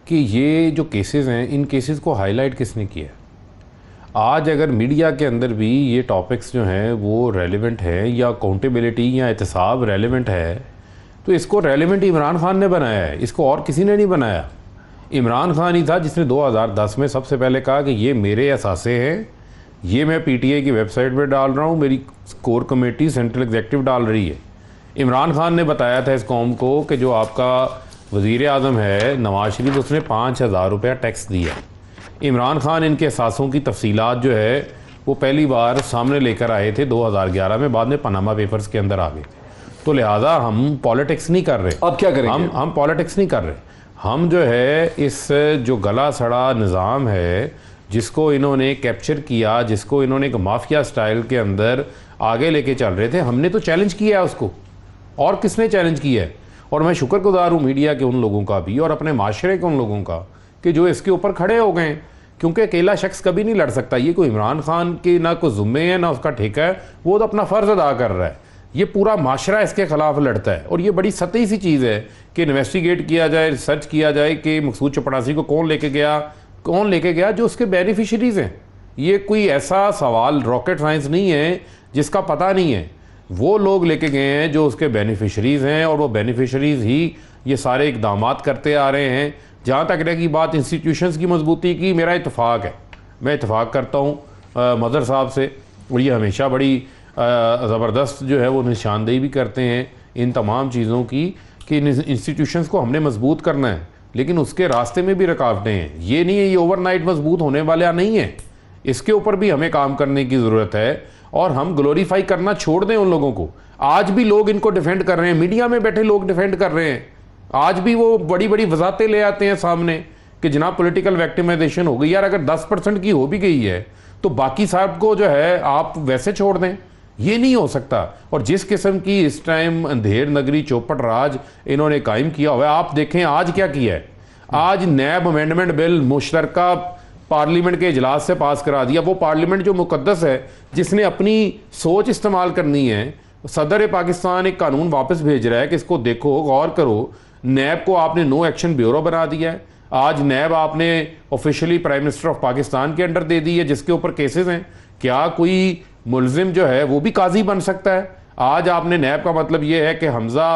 कि ये जो केसेस हैं, इन केसेस को हाईलाइट किसने किया? आज अगर मीडिया के अंदर भी ये टॉपिक्स जो हैं वो रेलेवेंट हैं, या अकाउंटेबिलिटी या एहतसाब रेलेवेंट है, तो इसको रेलेवेंट इमरान खान ने बनाया है, इसको और किसी ने नहीं बनाया। इमरान खान ही था जिसने 2010 में सबसे पहले कहा कि ये मेरे असासे हैं, ये मैं पीटीआई की वेबसाइट पर डाल रहा हूँ, मेरी कोर कमेटी सेंट्रल एग्जीक्यूटिव डाल रही है। इमरान खान ने बताया था इस कौम को कि जो आपका वज़ीर आज़म है नवाज शरीफ, उसने 5,000 रुपया टैक्स दिया। इमरान खान इनके एहसासों की तफसीलात जो है वो पहली बार सामने लेकर आए थे 2011 में, बाद में पनामा पेपर्स के अंदर आ गए थे। तो लिहाजा हम पॉलिटिक्स नहीं कर रहे। अब क्या करेंगे? हम पॉलिटिक्स नहीं कर रहे, हम जो है इस जो गला सड़ा निज़ाम है जिसको इन्होंने कैप्चर किया, जिसको इन्होंने एक माफिया स्टाइल के अंदर आगे लेके चल रहे थे, हमने तो चैलेंज किया है उसको, और किसने चैलेंज किया है? और मैं शुक्रगुजार हूँ मीडिया के उन लोगों का भी और अपने माशरे के उन लोगों का कि जो इसके ऊपर खड़े हो गए, क्योंकि अकेला शख्स कभी नहीं लड़ सकता। ये कोई इमरान खान के ना कोई ज़ुम्मे है ना उसका ठेका है, वो तो अपना फ़र्ज़ अदा कर रहा है। ये पूरा माशरा इसके ख़िलाफ़ लड़ता है, और ये बड़ी सतही सी चीज़ है कि इन्वेस्टिगेट किया जाए, रिसर्च किया जाए कि मकसूद चपरासी को कौन लेके गया जो उसके बेनिफिशरीज़ हैं। ये कोई ऐसा सवाल रॉकेट साइंस नहीं है जिसका पता नहीं है, वो लोग लेके गए हैं जो उसके बेनिफिशरीज़ हैं, और वो बेनिफिशरीज़ ही ये सारे इक़दामात करते आ रहे हैं। जहाँ तक रही बात इंस्टीट्यूशंस की मजबूती की, मेरा इत्तेफाक है, मैं इत्तेफाक करता हूँ मदर साहब से, और ये हमेशा बड़ी ज़बरदस्त जो है वो निशानदेही भी करते हैं इन तमाम चीज़ों की कि इन इंस्टीट्यूशंस को हमने मजबूत करना है, लेकिन उसके रास्ते में भी रुकावटें हैं। ये नहीं है ये ओवरनाइट मजबूत होने वाला नहीं है, इसके ऊपर भी हमें काम करने की ज़रूरत है, और हम ग्लोरीफाई करना छोड़ दें उन लोगों को। आज भी लोग इनको डिफेंड कर रहे हैं, मीडिया में बैठे लोग डिफेंड कर रहे हैं, आज भी वो बड़ी बड़ी वजाहतें ले आते हैं सामने कि जनाब पॉलिटिकल विक्टिमाइजेशन हो गई। यार अगर 10% की हो भी गई है तो बाकी साहब को जो है आप वैसे छोड़ दें, ये नहीं हो सकता। और जिस किस्म की इस टाइम अंधेर नगरी चौपट राज इन्होंने कायम किया हुआ है, आप देखें आज क्या किया है। आज नैब अमेंडमेंट बिल मुश्तरका पार्लियामेंट के इजलास से पास करा दिया। वो पार्लियामेंट जो मुकद्दस है, जिसने अपनी सोच इस्तेमाल करनी है, सदर पाकिस्तान एक कानून वापस भेज रहा है कि इसको देखो, गौर करो। नैब को आपने नो एक्शन ब्यूरो बना दिया है। आज नैब आपने officially prime minister of Pakistan के अंडर दे दी है, जिसके ऊपर केसेस हैं। क्या कोई मुलजिम जो है वो भी काजी बन सकता है? आज आपने नैब का मतलब ये है कि हमजा,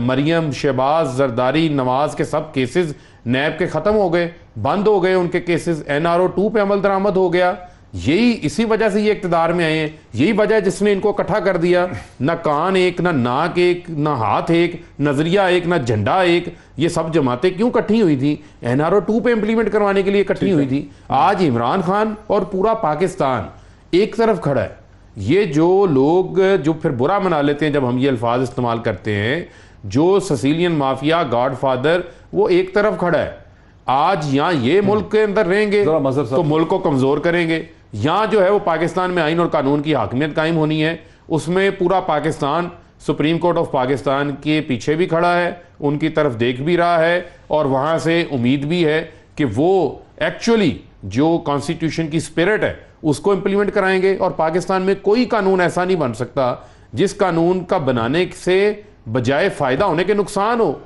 मरियम, शहबाज, जरदारी, नवाज के सब केसेस नैब के ख़त्म हो गए, बंद हो गए उनके केसेस, NRO 2 पे अमल दरामद हो गया। यही इसी वजह से ये इक़्तिदार में आए हैं, यही वजह जिसने इनको इकट्ठा कर दिया। ना कान एक, ना नाक एक, ना हाथ एक, नजरिया एक, ना झंडा एक। ये सब जमातें क्यों इकट्ठी हुई थी? NRO 2 पे इंप्लीमेंट करवाने के लिए इकट्ठी हुई थी। आज इमरान खान और पूरा पाकिस्तान एक तरफ खड़ा है। ये जो लोग जो फिर बुरा मना लेते हैं जब हम ये अल्फाज इस्तेमाल करते हैं, जो सिसिलियन माफिया गॉडफादर, वो एक तरफ खड़ा है। आज यहाँ ये मुल्क के अंदर रहेंगे तो मुल्क को कमजोर करेंगे। यहाँ जो है वो पाकिस्तान में आइन और कानून की हाकमियत कायम होनी है, उसमें पूरा Pakistan supreme court of Pakistan के पीछे भी खड़ा है, उनकी तरफ देख भी रहा है, और वहाँ से उम्मीद भी है कि वो एक्चुअली जो कॉन्स्टिट्यूशन की स्पिरिट है उसको इम्प्लीमेंट कराएंगे। और पाकिस्तान में कोई कानून ऐसा नहीं बन सकता जिस कानून का बनाने से बजाय फ़ायदा होने के नुकसान हो।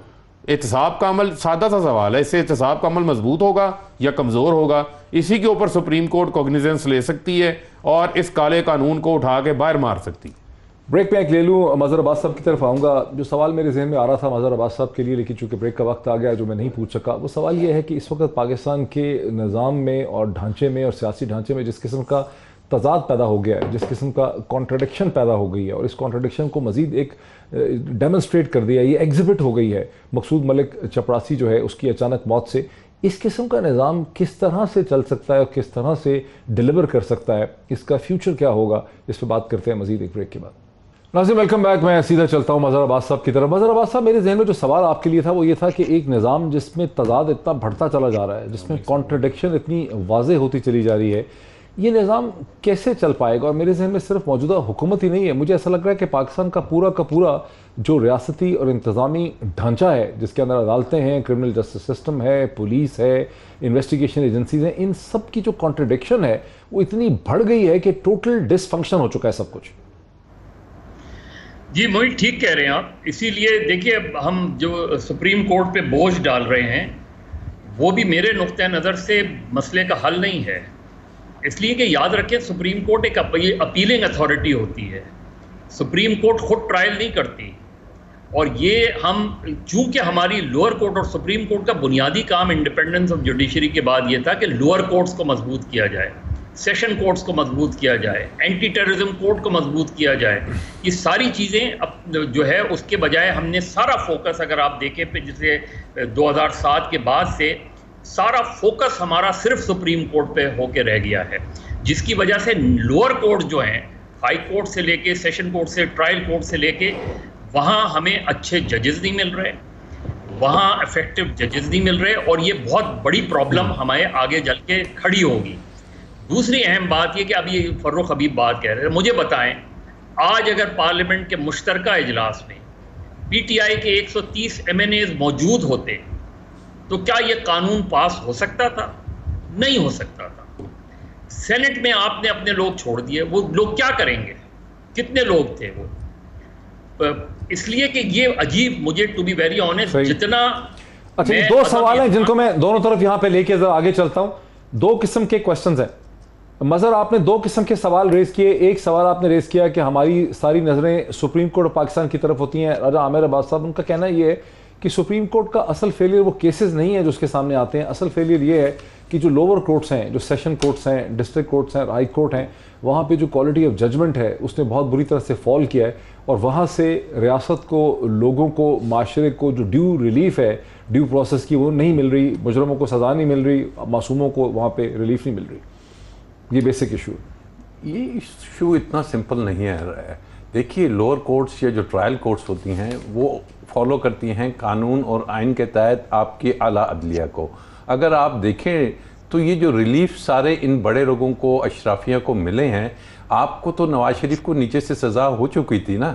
एहतसाब का अमल सादा सा सवाल है, इससे एहतसाब का अमल मजबूत होगा या कमज़ोर होगा, इसी के ऊपर सुप्रीम कोर्ट कॉग्निजेंस ले सकती है और इस काले कानून को उठा के बाहर मार सकती है। ब्रेक में एक ले लूँ, मज़हर अब्बास साहब की तरफ आऊँगा। जो सवाल मेरे जहन में आ रहा था मज़हर अब्बास साहब के लिए, लेकिन चूँकि ब्रेक का वक्त आ गया जो मैं नहीं पूछ सका, वो सवाल ये है कि इस वक्त पाकिस्तान के निज़ाम में और ढांचे में और सियासी ढांचे में जिस किस्म का तजाद पैदा हो गया है, जिस किस्म का कॉन्ट्रडिक्शन पैदा हो गई है, और इस कॉन्ट्रडिक्शन को मज़ीद एक डेमोन्स्ट्रेट कर दिया, ये एग्जिबिट हो गई है मकसूद मलिक चपरासी जो है उसकी अचानक मौत से। इस किस्म का निज़ाम किस तरह से चल सकता है और किस तरह से डिलीवर कर सकता है, इसका फ्यूचर क्या होगा, इस पर बात करते हैं मज़ीद एक ब्रेक के बाद। नाज़रीन वेलकम बैक। मैं सीधा चलता हूँ मज़हर अब्बास साहब की तरफ। मज़हर अब्बास साहब, मेरे जहन में जो सवाल आपके लिए था वो ये था कि एक निज़ाम जिसमें तजाद इतना बढ़ता चला जा रहा है, जिसमें कॉन्ट्रडिक्शन इतनी वाज़ेह होती चली जा रही है, ये निज़ाम कैसे चल पाएगा? और मेरे जहन में सिर्फ मौजूदा हुकूमत ही नहीं है, मुझे ऐसा लग रहा है कि पाकिस्तान का पूरा जो रियासती और इंतज़ामी ढांचा है, जिसके अंदर अदालतें हैं, क्रिमिनल जस्टिस सिस्टम है, पुलिस है, इन्वेस्टिगेशन एजेंसीज हैं, इन सब की जो कॉन्ट्रडिक्शन है वो इतनी बढ़ गई है कि टोटल डिसफंक्शन हो चुका है सब कुछ। जी मोहित, ठीक कह रहे हैं आप। इसीलिए देखिए, हम जो सुप्रीम कोर्ट पे बोझ डाल रहे हैं वो भी मेरे नुक्ते नज़र से मसले का हल नहीं है। इसलिए कि याद रखें, सुप्रीम कोर्ट एक अपीलिंग अथॉरिटी होती है। सुप्रीम कोर्ट खुद ट्रायल नहीं करती, और ये हम चूंकि हमारी लोअर कोर्ट और सुप्रीम कोर्ट का बुनियादी काम इंडिपेंडेंस ऑफ जुडिशरी के बाद ये था कि लोअर कोर्ट्स को मजबूत किया जाए, सेशन कोर्ट्स को मजबूत किया जाए, एंटी टेररिज्म कोर्ट को मजबूत किया जाए। ये सारी चीज़ें अब जो है उसके बजाय हमने सारा फोकस, अगर आप देखें पे जैसे 2007 के बाद से सारा फोकस हमारा सिर्फ सुप्रीम कोर्ट पे होके रह गया है, जिसकी वजह से लोअर कोर्ट जो हैं, हाई कोर्ट से लेके सेशन कोर्ट से ट्रायल कोर्ट से लेके, वहाँ हमें अच्छे जजेस नहीं मिल रहे, वहाँ इफेक्टिव जजेस नहीं मिल रहे, और ये बहुत बड़ी प्रॉब्लम हमारे आगे चल के खड़ी होगी। दूसरी अहम बात ये कि अभी फर्रुख हबीब बात कह रहे थे, मुझे बताएं, आज अगर पार्लियामेंट के मुश्तरका इजलास में पीटीआई के 130 MNAs मौजूद होते तो क्या ये कानून पास हो सकता था? नहीं हो सकता था। सेनेट में आपने अपने लोग छोड़ दिए, वो लोग क्या करेंगे? कितने लोग थे वो? इसलिए कि ये अजीब, मुझे टू बी वेरी ऑनेस्ट, जितना अच्छा, ये दो सवाल हैं जिनको मैं दोनों तरफ यहां पे लेके जरा आगे चलता हूं। दो किस्म के क्वेश्चंस हैं मज़हर, आपने दो किस्म के सवाल रेज किए। एक सवाल आपने रेज किया कि हमारी सारी नज़रें सुप्रीम कोर्ट और पाकिस्तान की तरफ होती हैं। राजा आमिर अब्बास साहब, उनका कहना ये है कि सुप्रीम कोर्ट का असल फेलियर वो केसेस नहीं है जो उसके सामने आते हैं, असल फेलियर ये है कि जो लोअर कोर्ट्स हैं, जो सेशन कोर्ट्स हैं, डिस्ट्रिक्ट कोर्ट्स हैं, हाई कोर्ट हैं, वहाँ पे जो क्वालिटी ऑफ जजमेंट है उसने बहुत बुरी तरह से फॉल किया है, और वहाँ से रियासत को, लोगों को, माशरे को जो ड्यू रिलीफ है ड्यू प्रोसेस की, वो नहीं मिल रही, मुजरमों को सज़ा नहीं मिल रही, मासूमों को वहाँ पे रिलीफ नहीं मिल रही। ये बेसिक इशू। ये इशू इतना सिंपल नहीं है। देखिए, लोअर कोर्ट्स या जो ट्रायल कोर्ट्स होती हैं वो फॉलो करती हैं कानून और आइन के तहत आपकी आला अदलिया को। अगर आप देखें तो ये जो रिलीफ सारे इन बड़े लोगों को, अशराफिया को मिले हैं, आपको तो नवाज शरीफ को नीचे से सज़ा हो चुकी थी ना।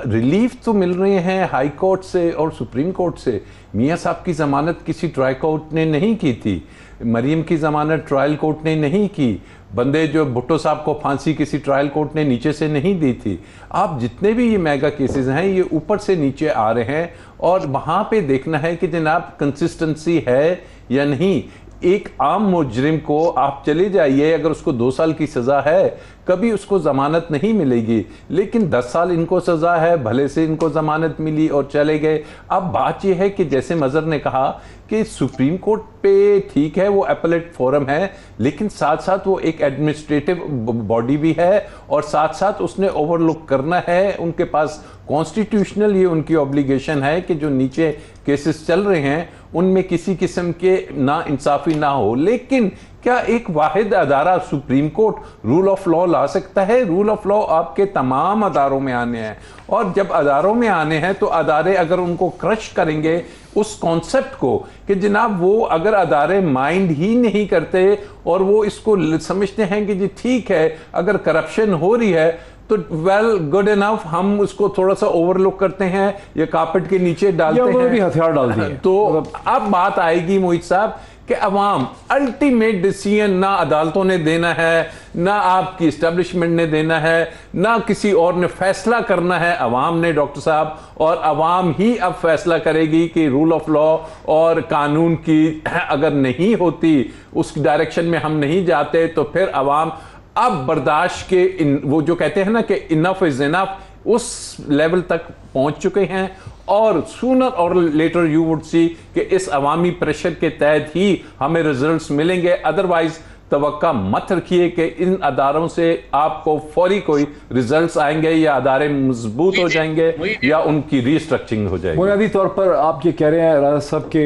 रिलीफ तो मिल रहे हैं हाई कोर्ट से और सुप्रीम कोर्ट से। मियाँ साहब की ज़मानत किसी ट्रायल कोर्ट ने नहीं की थी, मरीम की ज़मानत ट्रायल कोर्ट ने नहीं की, बंदे जो भुट्टो साहब को फांसी किसी ट्रायल कोर्ट ने नीचे से नहीं दी थी। आप जितने भी ये मेगा केसेस हैं ये ऊपर से नीचे आ रहे हैं, और वहाँ पे देखना है कि जनाब कंसिस्टेंसी है या नहीं। एक आम मुजरिम को आप चले जाइए, अगर उसको 2 साल की सज़ा है, कभी उसको ज़मानत नहीं मिलेगी, लेकिन 10 साल इनको सज़ा है, भले से इनको ज़मानत मिली और चले गए। अब बात यह है कि जैसे मज़हर ने कहा कि सुप्रीम कोर्ट पे ठीक है वो एपेलेट फोरम है, लेकिन साथ साथ वो एक एडमिनिस्ट्रेटिव बॉडी भी है, और साथ साथ उसने ओवरलुक करना है, उनके पास कॉन्स्टिट्यूशनल ये उनकी ऑब्लिगेशन है कि जो नीचे केसेस चल रहे हैं उनमें किसी किस्म के ना इंसाफी ना हो। लेकिन क्या एक वाहिद अदारा supreme court rule of law ला सकता है? रूल ऑफ लॉ आपके तमाम अदारों में आने हैं, और जब अदारों में आने हैं तो अदारे अगर उनको क्रश करेंगे उस कॉन्सेप्ट को कि जनाब वो अगर अदारे माइंड ही नहीं करते और वो इसको समझते हैं कि जी ठीक है अगर करप्शन हो रही है तो वेल गुड इनफ, हम उसको थोड़ा सा ओवरलुक करते हैं या कार्पेट के नीचे डालते हैं, भी हथियार डाल दिए। तो अब बात आएगी मोहित साहब कि अवाम अल्टीमेट डिसीजन ना अदालतों ने देना है, ना आपकी इस्टेब्लिशमेंट ने देना है, ना किसी और ने फैसला करना है, अवाम ने डॉक्टर साहब, और अवाम ही अब फैसला करेगी कि रूल ऑफ लॉ और कानून की अगर नहीं होती, उस डायरेक्शन में हम नहीं जाते, तो फिर अवाम अब बर्दाश्त के वो जो कहते हैं ना कि इनफ इज इनफ, उस लेवल तक पहुंच चुके हैं। और सूनर और लेटर यू वुड सी कि इस अवामी प्रेशर के तहत ही हमें रिजल्ट्स मिलेंगे। अदरवाइज तवक्का मत रखिए कि इन अदारों से आपको फौरी कोई रिजल्ट्स आएंगे या अदारे मजबूत हो जाएंगे या उनकी रीस्ट्रक्चरिंग हो जाएगी। बुनियादी तौर पर आप ये कह रहे हैं राजा साहब के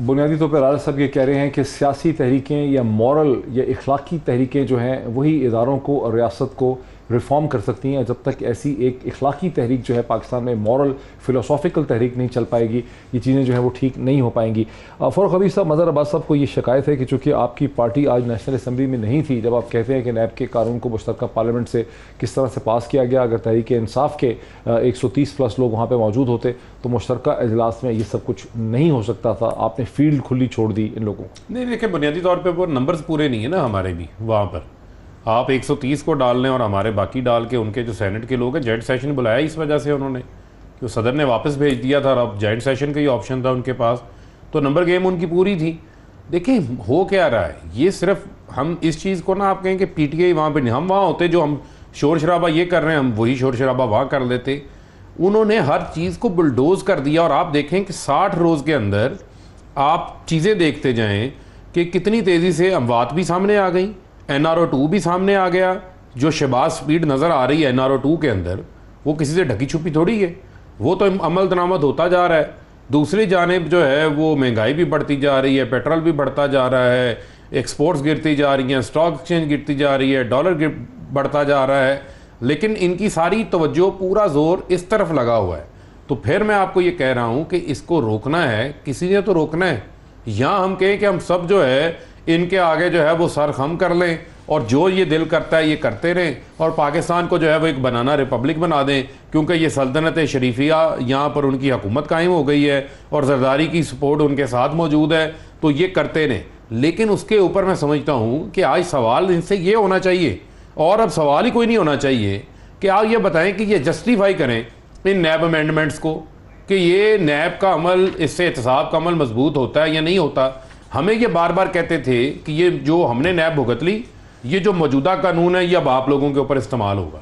बुनियादी तौर पर राजा साहब ये कह रहे हैं कि सियासी तहरीकें या मॉरल या इखलाकी तहरीकें जो हैं वही इदारों को और रियासत को रिफॉर्म कर सकती हैं। जब तक ऐसी एक इखलाकी तहरीक जो है पाकिस्तान में, मॉरल फिलोसॉफिकल तहरीक नहीं चल पाएगी, ये चीज़ें जो हैं वो ठीक नहीं हो पाएंगी। फ़ारूक हबीब साहब, मज़हर अब्बास साहब को ये शिकायत है कि चूँकि आपकी पार्टी आज नेशनल असम्बली में नहीं थी जब आप कहते हैं कि नैब के कानून को मुश्तरका पार्लियामेंट से किस तरह से पास किया गया, अगर तहरीक इंसाफ के 130+ लोग वहाँ पर मौजूद होते तो मुश्तरका इजलास में ये सब कुछ नहीं हो सकता था। आपने फील्ड खुली छोड़ दी इन लोगों को। नहीं, देखिए बुनियादी तौर पर वो नंबर्स पूरे नहीं है ना हमारे भी वहाँ पर। आप 130 को डाल लें और हमारे बाकी डाल के उनके जो सेनेट के लोग हैं, जॉइंट सेशन बुलाया इस वजह से उन्होंने कि सदर ने वापस भेज दिया था और अब जॉइंट सेशन का ही ऑप्शन था उनके पास, तो नंबर गेम उनकी पूरी थी। देखिए हो क्या रहा है, ये सिर्फ हम इस चीज़ को ना आप कहें कि पीटीआई वहाँ पर नहीं, हम वहाँ होते जो हम शोर शराबा ये कर रहे हैं हम वही शोर शराबा वहाँ कर लेते। उन्होंने हर चीज़ को बुलडोज कर दिया और आप देखें कि 60 रोज़ के अंदर आप चीज़ें देखते जाएँ कि कितनी तेज़ी से अमवात भी सामने आ गई, NRO 2 भी सामने आ गया। जो शहबाज स्पीड नज़र आ रही है NRO 2 के अंदर, वो किसी से ढकी छुपी थोड़ी है, वो तो अमल दरामद होता जा रहा है। दूसरी जानिब जो है वो महंगाई भी बढ़ती जा रही है, पेट्रोल भी बढ़ता जा रहा है, एक्सपोर्ट्स गिरती जा रही हैं, स्टॉक एक्सचेंज गिरती जा रही है, डॉलर बढ़ता जा रहा है, लेकिन इनकी सारी तवज्जो पूरा जोर इस तरफ लगा हुआ है। तो फिर मैं आपको ये कह रहा हूँ कि इसको रोकना है, किसी ने तो रोकना है। यहाँ हम कहें कि हम सब जो है इनके आगे जो है वो सर खम कर लें और जो ये दिल करता है ये करते रहें और पाकिस्तान को जो है वो एक बनाना रिपब्लिक बना दें, क्योंकि ये सल्तनत शरीफिया यहाँ पर उनकी हुकूमत कायम हो गई है और जरदारी की सपोर्ट उनके साथ मौजूद है, तो ये करते रहें। लेकिन उसके ऊपर मैं समझता हूँ कि आज सवाल इनसे ये होना चाहिए, और अब सवाल ही कोई नहीं होना चाहिए कि आप ये बताएं कि ये जस्टिफाई करें इन नैब अमेंडमेंट्स को कि ये नैब का अमल, इससे एहतसाब का अमल मजबूत होता है या नहीं होता। हमें ये बार बार कहते थे कि ये जो हमने नैब भुगत ली, ये जो मौजूदा कानून है ये अब आप लोगों के ऊपर इस्तेमाल होगा,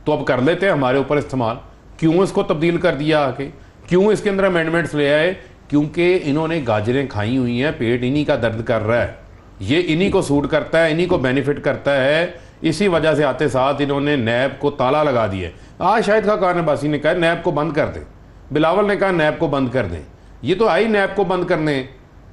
तो अब कर लेते हैं हमारे ऊपर इस्तेमाल। क्यों इसको तब्दील कर दिया आके, क्यों इसके अंदर अमेंडमेंट्स ले आए? क्योंकि इन्होंने गाजरें खाई हुई हैं, पेट इन्हीं का दर्द कर रहा है, ये इन्हीं को सूट करता है, इन्हीं को बेनिफिट करता है। इसी वजह से आते साथ इन्होंने नैब को ताला लगा दिया। आज शाहिद खान अब्बासी ने कहा नैब को बंद कर दें, बिलावल ने कहा नैब को बंद कर दें, ये तो आई नैब को बंद करने।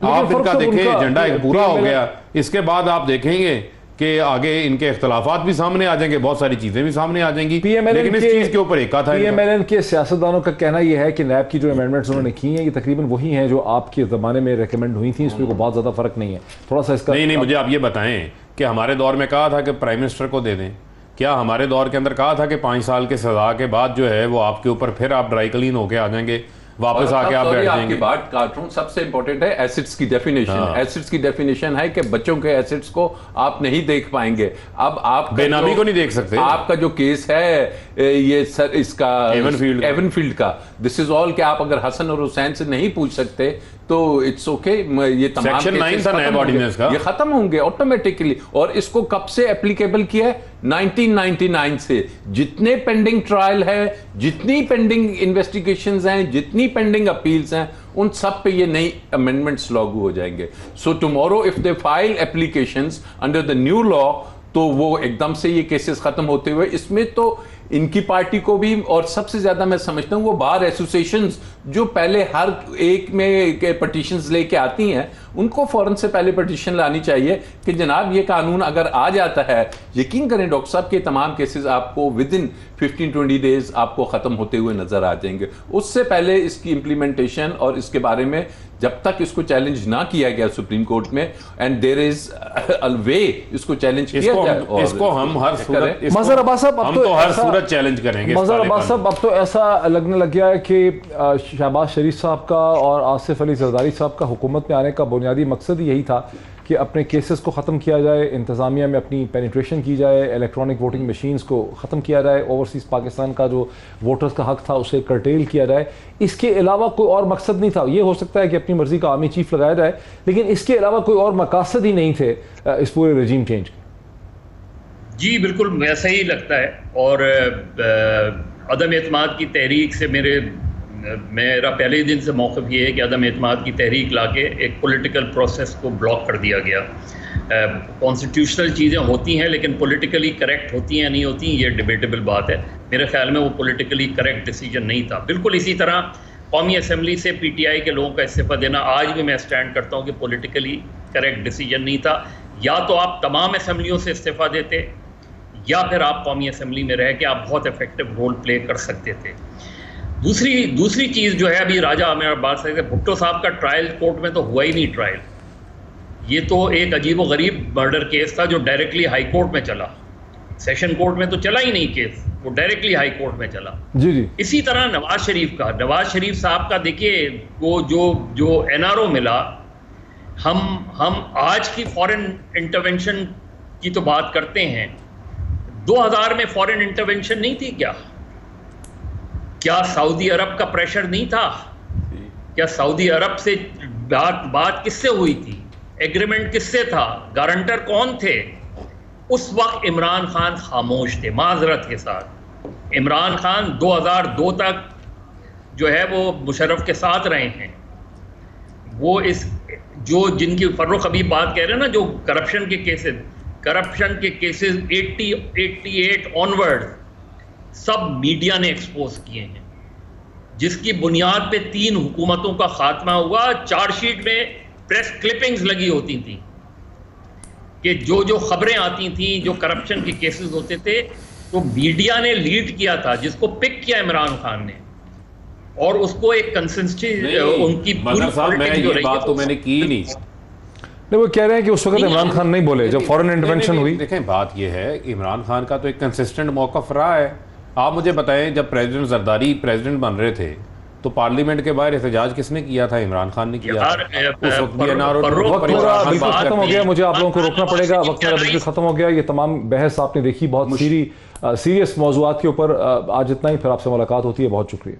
आप इनका देखें एजेंडा एक पूरा हो गया, इसके बाद आप देखेंगे कि आगे इनके इख्तलाफात भी सामने आ जाएंगे, बहुत सारी चीजें भी सामने आ जाएंगी, लेकिन इस चीज के ऊपर एक था। पीएमएलएन के सियासतदानों का कहना यह है कि नैब की जो अमेंडमेंट्स उन्होंने की हैं ये तकरीबन वही हैं जो आपके ज़माने में रेकमेंड हुई थी, इसमें कोई बहुत ज़्यादा फर्क नहीं है। थोड़ा सा इसका नहीं, मुझे आप ये बताएं कि हमारे दौर में कहा था कि प्राइम मिनिस्टर को दे दें, क्या हमारे दौर के अंदर कहा था कि 5 साल के सजा के बाद जो है वो आपके ऊपर फिर आप ड्राई क्लीन होके आ जाएंगे, वापस आके आप बैठ जाएंगे? बात काट रहा हूं, सबसे इंपॉर्टेंट है एसिड्स की डेफिनेशन। एसिड्स की डेफिनेशन है कि बच्चों के एसिड्स को आप नहीं देख पाएंगे। अब आप बेनामी को नहीं देक सकते। आपका जो केस है ये सर इसका एवनफील्ड का, दिस इज ऑल कि आप अगर हसन और हुसैन से नहीं पूछ सकते तो इट्स ओके, ये तमाम सेक्शन 9 था नैब ऑर्डिनेंस का, ये खत्म होंगे ऑटोमेटिकली। और इसको कब से एप्लीकेबल किया है? 1999 से। जितने पेंडिंग ट्रायल है, जितनी पेंडिंग इन्वेस्टिगेशंस हैं, जितनी पेंडिंग अपील्स हैं, उन सब पे ये नई अमेंडमेंट्स लागू हो जाएंगे। So tomorrow if they file applications under the new law तो वो एकदम से ये केसेस खत्म होते हुए, इसमें तो इनकी पार्टी को भी, और सबसे ज्यादा मैं समझता हूं वो बार एसोसिएशंस जो पहले हर एक में के पटिशंस लेके आती हैं, उनको फौरन से पहले पटिशन लानी चाहिए कि जनाब ये कानून अगर आ जाता है, यकीन करें डॉक्टर साहब के तमाम केसेस आपको विद इन 15-20 डेज आपको खत्म होते हुए नजर आ जाएंगे। उससे पहले इसकी इंप्लीमेंटेशन और इसके बारे में जब तक इसको चैलेंज ना किया गया सुप्रीम कोर्ट में, एंड देयर इज अ वे इसको चैलेंज किया जाए, इसको हम हर सूरत, मज़हर अब्बास साहब, हम तो हर सूरत सूरत चैलेंज करेंगे। मज़हर अब्बास साहब, अब तो ऐसा लगने लग गया है कि शहबाज शरीफ साहब का और आसिफ अली जरदारी साहब का हुकूमत में आने का बुनियादी मकसद यही था कि अपने केसेस को ख़त्म किया जाए, इंतज़ामिया में अपनी पेनिट्रेशन की जाए, इलेक्ट्रॉनिक वोटिंग मशीन्स को ख़त्म किया जाए, ओवरसीज़ पाकिस्तान का जो वोटर्स का हक़ था उसे कर्टेल किया जाए। इसके अलावा कोई और मकसद नहीं था। ये हो सकता है कि अपनी मर्ज़ी का आर्मी चीफ लगाया जाए, लेकिन इसके अलावा कोई और मकासद ही नहीं थे इस पूरे रजीम चेंज के। जी बिल्कुल वैसा ही लगता है। और अदम एतमाद की तहरीक से मेरा पहले ही दिन से मौक़िफ़ ये है कि अदम एतमाद की तहरीक लाके एक पॉलिटिकल प्रोसेस को ब्लॉक कर दिया गया। कॉन्स्टिट्यूशनल चीज़ें होती हैं लेकिन पॉलिटिकली करेक्ट होती हैं नहीं होती, ये डिबेटेबल बात है। मेरे ख्याल में वो पॉलिटिकली करेक्ट डिसीजन नहीं था। बिल्कुल इसी तरह कौमी असम्बली से PTI के लोगों का इस्तीफ़ा देना आज भी मैं स्टैंड करता हूँ कि पॉलिटिकली करेक्ट डिसीजन नहीं था। या तो आप तमाम असम्बलियों से इस्तीफ़ा देते या फिर आप कौमी असम्बली में रह के आप बहुत इफेक्टिव रोल प्ले कर सकते थे। दूसरी चीज़ जो है, अभी राजा आमिर अब्बास साहब भुट्टो साहब का ट्रायल कोर्ट में तो हुआ ही नहीं ट्रायल। ये तो एक अजीब व गरीब मर्डर केस था जो डायरेक्टली हाई कोर्ट में चला। सेशन कोर्ट में तो चला ही नहीं केस, वो डायरेक्टली हाई कोर्ट में चला। जी जी। इसी तरह नवाज शरीफ साहब का देखिए, वो जो NRO मिला, हम आज की फॉरेन इंटरवेंशन की तो बात करते हैं, 2000 में फॉरेन इंटरवेंशन नहीं थी क्या सऊदी अरब का प्रेशर नहीं था? क्या सऊदी अरब से बात किससे हुई थी? एग्रीमेंट किससे था? गारंटर कौन थे? उस वक्त इमरान खान खामोश थे। माजरत के साथ इमरान खान 2002 तक जो है वो मुशर्रफ के साथ रहे हैं। वो जिनकी फर्रुख अभी बात कह रहे हैं ना, जो करप्शन के केसेस 88 ऑनवर्ड सब मीडिया ने एक्सपोज किए हैं, जिसकी बुनियाद पे 3 हुकूमतों का खात्मा हुआ। चार्जशीट में प्रेस क्लिपिंग्स लगी होती थी कि जो खबरें आती थी, जो करप्शन के केसेस होते थे, तो मीडिया ने लीड किया था, जिसको पिक किया इमरान खान ने, और उसको एक कंसिस्टेंसी उनकी पूरी पॉलिटिक्स जो रही बात तो मैंने की ही नहीं। वो कह रहे हैं कि उस वक्त इमरान खान नहीं बोले जब फॉरेन इंटरवेंशन हुई। देखें, बात यह है, इमरान खान का तो एक कंसिस्टेंट मौक़िफ़ रहा है। आप मुझे बताएं, जब प्रेसिडेंट जरदारी प्रेसिडेंट बन रहे थे तो पार्लियामेंट के बाहर एहतजाज किसने किया था? इमरान खान ने किया। उस वक्त भी वक्त मेरा बिल्कुल खत्म हो गया, मुझे आप लोगों को रोकना पड़ेगा। वक्त मेरा बिल्कुल खत्म हो गया। ये तमाम बहस आपने देखी, बहुत सीरियस मौज़ूआत के ऊपर। आज इतना ही, फिर आपसे मुलाकात होती है। बहुत शुक्रिया।